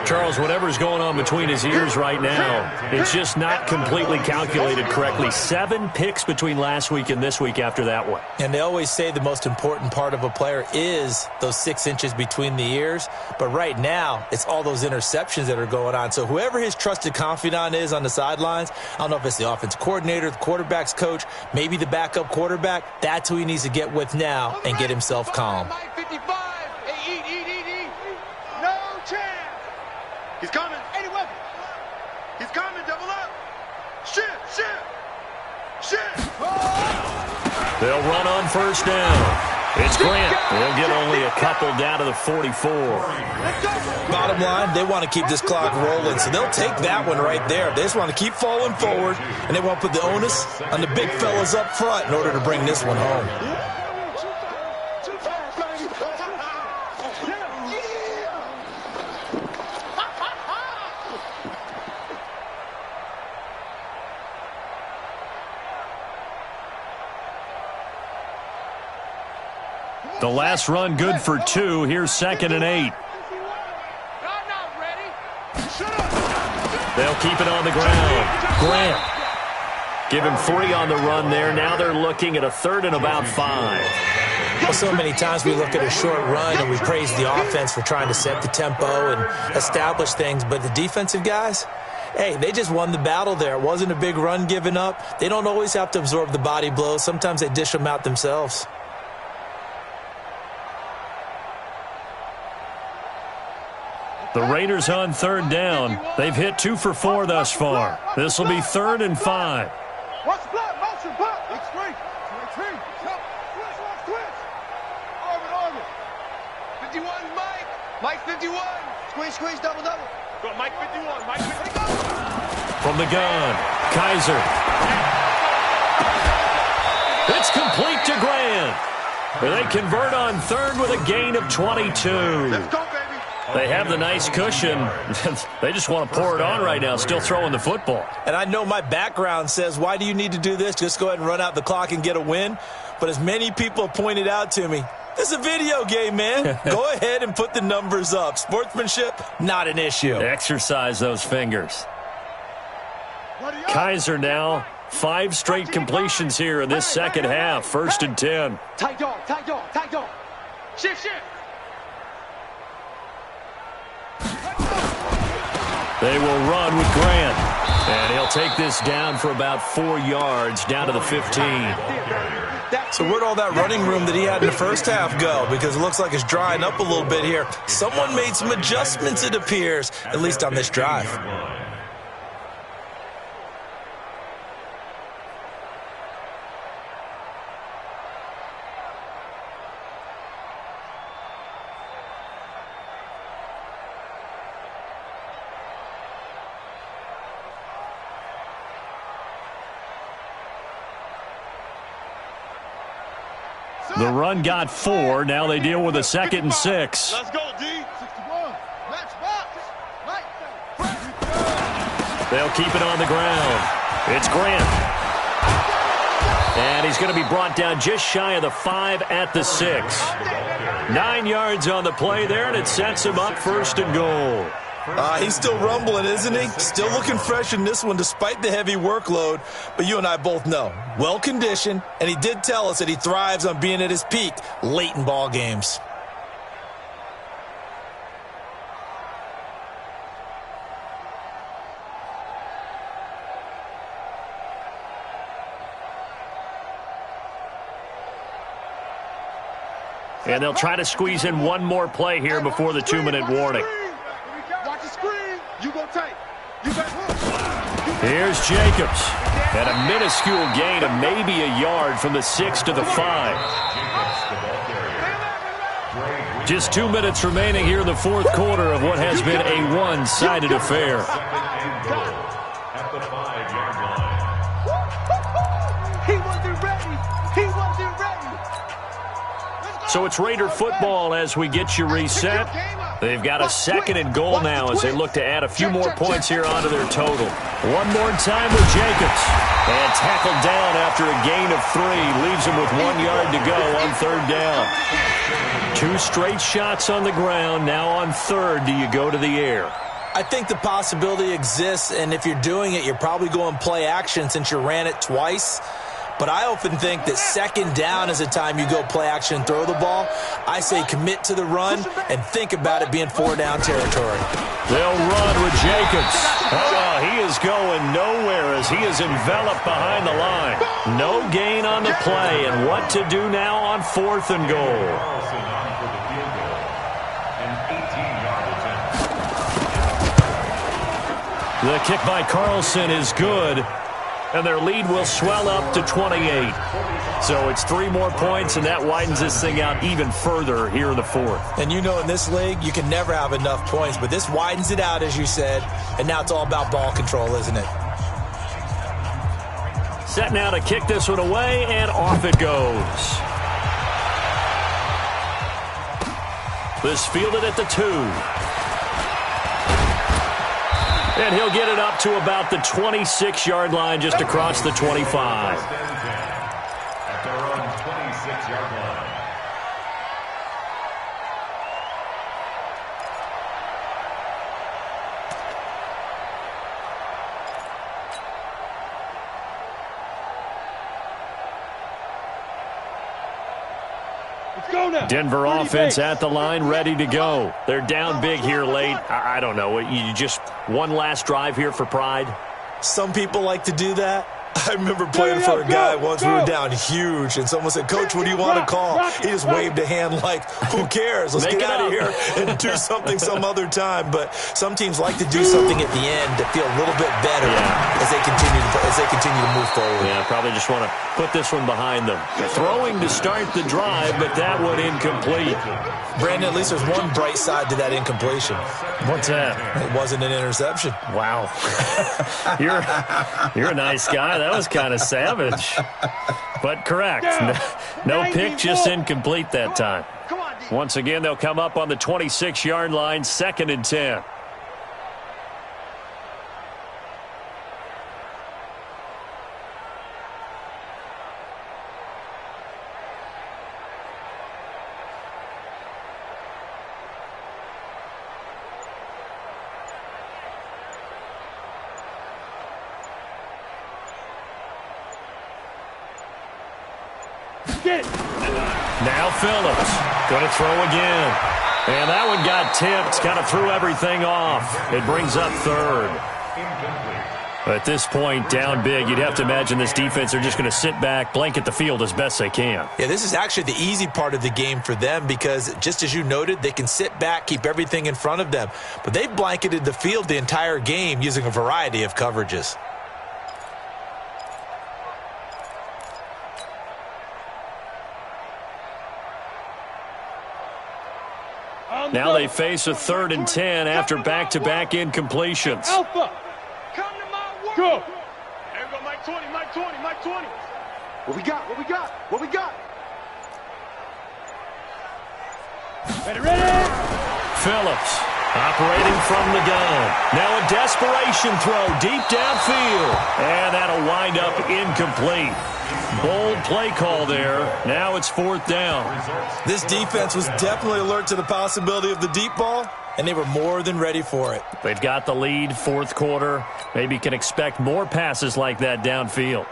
Charles, whatever's going on between his ears right now, it's just not completely calculated correctly. 7 picks between last week and this week after that one. And they always say the most important part of a player is those 6 inches between the ears. But right now, it's all those interceptions that are going on. So whoever his trusted confidant is on the sidelines, I don't know if it's the offense coordinator, the quarterback's coach, maybe the backup quarterback, that's who he needs to get with now and get himself calm. Mike 55. Hey, no chance. He's coming. 80 weapons. He's coming. Double up. Shift. They'll run on 1st down. It's Grant. They'll get only a couple down to the 44. Bottom line, they want to keep this clock rolling, so they'll take that one right there. They just want to keep falling forward, and they want to put the onus on the big fellas up front in order to bring this one home. The last run good for 2. Here's 2nd and 8. They'll keep it on the ground. Grant. Give him 3 on the run there. Now they're looking at a 3rd and about 5. Well, so many times we look at a short run and we praise the offense for trying to set the tempo and establish things, but the defensive guys, hey, they just won the battle there. It wasn't a big run given up. They don't always have to absorb the body blows. Sometimes they dish them out themselves. The Raiders on 3rd down. They've hit 2 for 4 thus far. This will be 3rd and 5. Watch the block, motion, block. Big screen. Switch. Orbit. 51, Mike. Mike 51. Squeeze, double. Go, Mike 51. Mike 51. From the gun, Kaiser. It's complete to Grant. They convert on 3rd with a gain of 22. Let's go, baby. They have the nice cushion. They just want to pour it on right now, still throwing the football. And I know my background says, why do you need to do this? Just go ahead and run out the clock and get a win. But as many people have pointed out to me, this is a video game, man. Go ahead and put the numbers up. Sportsmanship, not an issue. Exercise those fingers. Kaiser now, 5 straight completions here in this second half. 1st and 10. Tight dog. Shift. They will run with Grant. And he'll take this down for about 4 yards, down to the 15. So where'd all that running room that he had in the first half go? Because it looks like it's drying up a little bit here. Someone made some adjustments, it appears, at least on this drive. The run got 4. Now they deal with a 2nd and 6. Let's go, D. 61. Let's box. They'll keep it on the ground. It's Grant. And he's going to be brought down just shy of the 5 at the 6. 9 yards on the play there, and it sets him up 1st and goal. He's still rumbling, isn't he? Still looking fresh in this one despite the heavy workload. But you and I both know, well-conditioned, and he did tell us that he thrives on being at his peak late in ball games. And they'll try to squeeze in one more play here before the 2-minute warning. Watch the screen. You go tight. You got hook. Here's Jacobs. And a minuscule gain of maybe a yard from the 6 to the 5. Just 2 minutes remaining here in the 4th quarter of what has been a one-sided affair. At the 5-yard line. He wasn't ready. He wasn't ready. So it's Raider football as we get you reset. They've got a 2nd and goal now as they look to add a few more points here onto their total. One more time with Jacobs. And tackled down after a gain of 3. Leaves him with 1 yard to go on 3rd down. 2 straight shots on the ground. Now on 3rd, do you go to the air? I think the possibility exists, and if you're doing it, you're probably going play action since you ran it twice. But I often think that 2nd down is a time you go play action and throw the ball. I say commit to the run and think about it being 4-down territory. They'll run with Jacobs. Oh, he is going nowhere as he is enveloped behind the line. No gain on the play, and what to do now on 4th and goal. Carlson on for the field goal. An 18-yard attempt. The kick by Carlson is good. And their lead will swell up to 28. So it's 3 more points, and that widens this thing out even further here in the 4th. And you know in this league, you can never have enough points, but this widens it out, as you said, and now it's all about ball control, isn't it? Set now to kick this one away, and off it goes. This fielded at the 2. And he'll get it up to about the 26-yard line just across the 25. At their own 26-yard line. Denver offense at the line, ready to go. They're down big here late. I don't know. You just one last drive here for pride? Some people like to do that. I remember playing for a guy once. We were down huge, and someone said, "Coach, what do you want to call?" He just waved a hand like, "Who cares? Let's get out of here and do something some other time." But some teams like to do something at the end to feel a little bit better as they continue to move forward. Yeah, probably just want to put this one behind them. Throwing to start the drive, but that one incomplete. Brandon, at least there's one bright side to that incompletion. What's that? It wasn't an interception. Wow. You're a nice guy. That was kind of savage. But correct. No pick, just incomplete that time. Once again, they'll come up on the 26-yard line, 2nd and 10. Now Phillips going to throw again. And that one got tipped, kind of threw everything off. It brings up 3rd. Incomplete. At this point, down big, you'd have to imagine this defense are just going to sit back, blanket the field as best they can. Yeah, this is actually the easy part of the game for them because, just as you noted, they can sit back, keep everything in front of them. But they've blanketed the field the entire game using a variety of coverages. Now they face a 3rd and 10 after back-to-back incompletions. Alpha, come to my world. Go. There we go, Mike 20, Mike 20, Mike 20. What we got? What we got? What we got? Ready? Phillips operating from the gun. Now a desperation throw deep downfield. And that'll wind up incomplete. Bold play call there. Now it's 4th down. This defense was definitely alert to the possibility of the deep ball, and they were more than ready for it. They've got the lead, 4th quarter. Maybe can expect more passes like that downfield.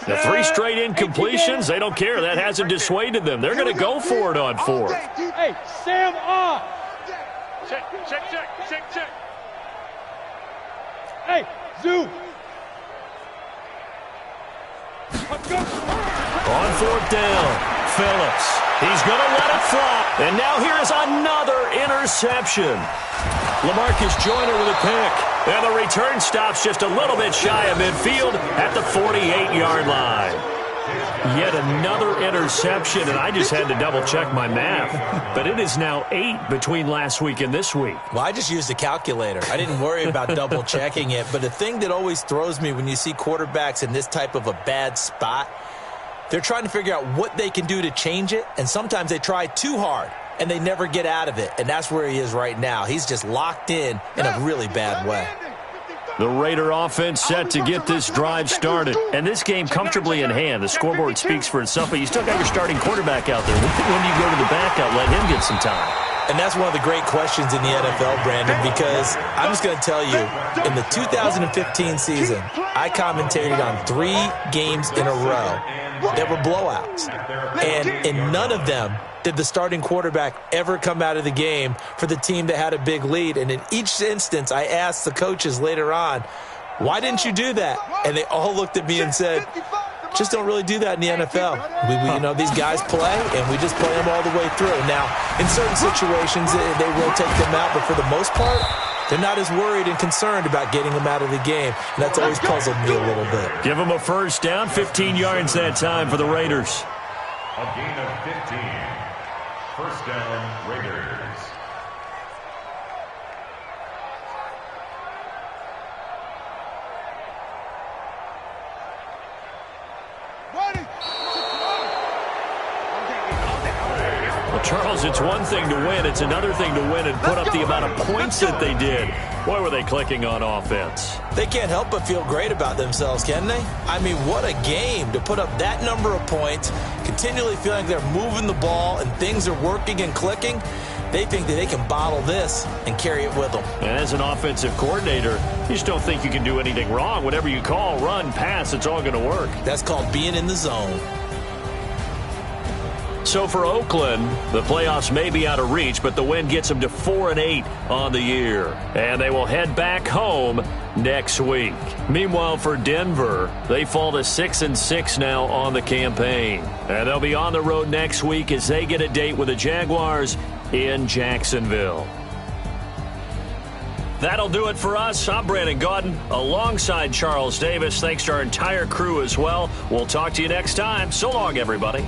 The 3 straight incompletions, they don't care. That hasn't dissuaded them. They're going to go for it on 4th. Hey, Sam off. Check. Hey, Zoo. On 4th down, Phillips. He's going to let it fly. And now here's another interception. LaMarcus Joyner with a pick. And the return stops just a little bit shy of midfield at the 48-yard line. Yet another interception, and I just had to double-check my math. But it is now 8 between last week and this week. Well, I just used a calculator. I didn't worry about double-checking it. But the thing that always throws me when you see quarterbacks in this type of a bad spot, they're trying to figure out what they can do to change it, and sometimes they try too hard, and they never get out of it. And that's where he is right now. He's just locked in a really bad way. The Raider offense set to get this drive started. And this game comfortably in hand. The scoreboard speaks for itself, but you still got your starting quarterback out there. When do you go to the backup, let him get some time? And that's one of the great questions in the NFL, Brandon, because I'm just going to tell you, in the 2015 season, I commentated on 3 games in a row that were blowouts. And in none of them did the starting quarterback ever come out of the game for the team that had a big lead. And in each instance, I asked the coaches later on, why didn't you do that? And they all looked at me and said, just don't really do that in the NFL. We these guys play, and we just play them all the way through. Now, in certain situations, they will take them out, but for the most part, they're not as worried and concerned about getting them out of the game. And that's always puzzled me a little bit. Give them a 1st down, 15 yards that time for the Raiders. A gain of 15. 1st down, Raiders. Well, Charles, it's one thing to win. It's another thing to win and put up the amount of points that they did. Boy, were they clicking on offense. They can't help but feel great about themselves, can they? I mean, what a game to put up that number of points, continually feeling like they're moving the ball and things are working and clicking. They think that they can bottle this and carry it with them. And as an offensive coordinator, you just don't think you can do anything wrong. Whatever you call, run, pass, it's all going to work. That's called being in the zone. So for Oakland, the playoffs may be out of reach, but the win gets them to 4-8 on the year. And they will head back home next week. Meanwhile, for Denver, they fall to 6-6 now on the campaign. And they'll be on the road next week as they get a date with the Jaguars in Jacksonville. That'll do it for us. I'm Brandon Gaudin alongside Charles Davis. Thanks to our entire crew as well. We'll talk to you next time. So long, everybody.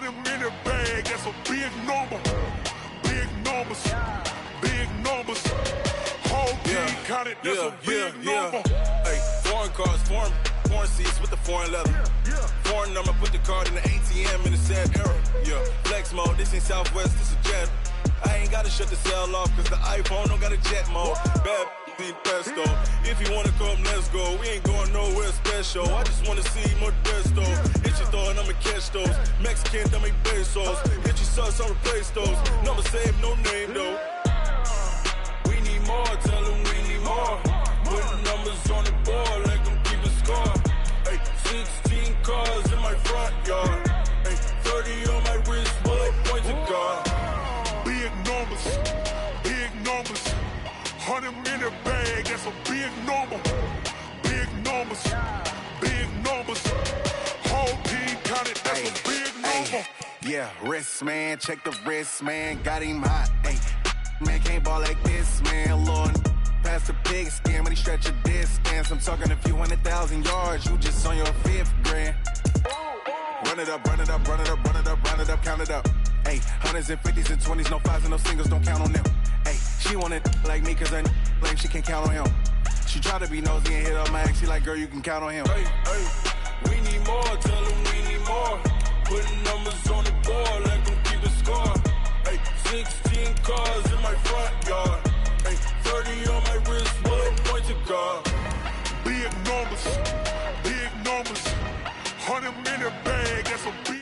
100 minute bag, that's a big number. Big numbers, big numbers. Whole team counted, that's a big number. Hey, foreign cars, foreign seats with the foreign leather. Foreign number, put the card in the ATM in the sad era. Yeah, flex mode, this ain't Southwest, this a jet. I ain't gotta shut the cell off, cause the iPhone don't got a jet mode. Bad pesto. If you wanna come, let's go. We ain't going nowhere special. I just wanna see Modesto. Hit your thought, I'ma catch those. Mexican, dummy pesos. Hit your sus, I'll replace those. Number saved, no name though. We need more, tell them we need more. Put numbers on the board, let them keep a score. Hey, 16 cars in my front yard. Hey, 30 on my wrist, bullet points of God. Big numbers, big numbers. 100 minute bag, that's a big number. Big numbers, big numbers. Whole team counted, that's a big number. Yeah, wrist man, check the wrist man, got him hot. Ay, man can't ball like this, man. Lord, past the pig skin when he stretch a distance. I'm talking a few 100,000 yards, you just on your 5th grand. Run it up, run it up, run it up, run it up, run it up, count it up. Ay, hundreds and 50s and 20s, no 5s and no singles, don't count on them. Ay, she want it like me cause her lame, she can't count on him. She try to be nosy and hit up my ex, she like, girl, you can count on him. Hey, we need more, tell them we need more. Putting numbers on the board, let them keep a score. Hey, 16 cars in my front yard. Hey, 30 on my wrist, bullet points of God. Big numbers, 100 minute bag, that's a big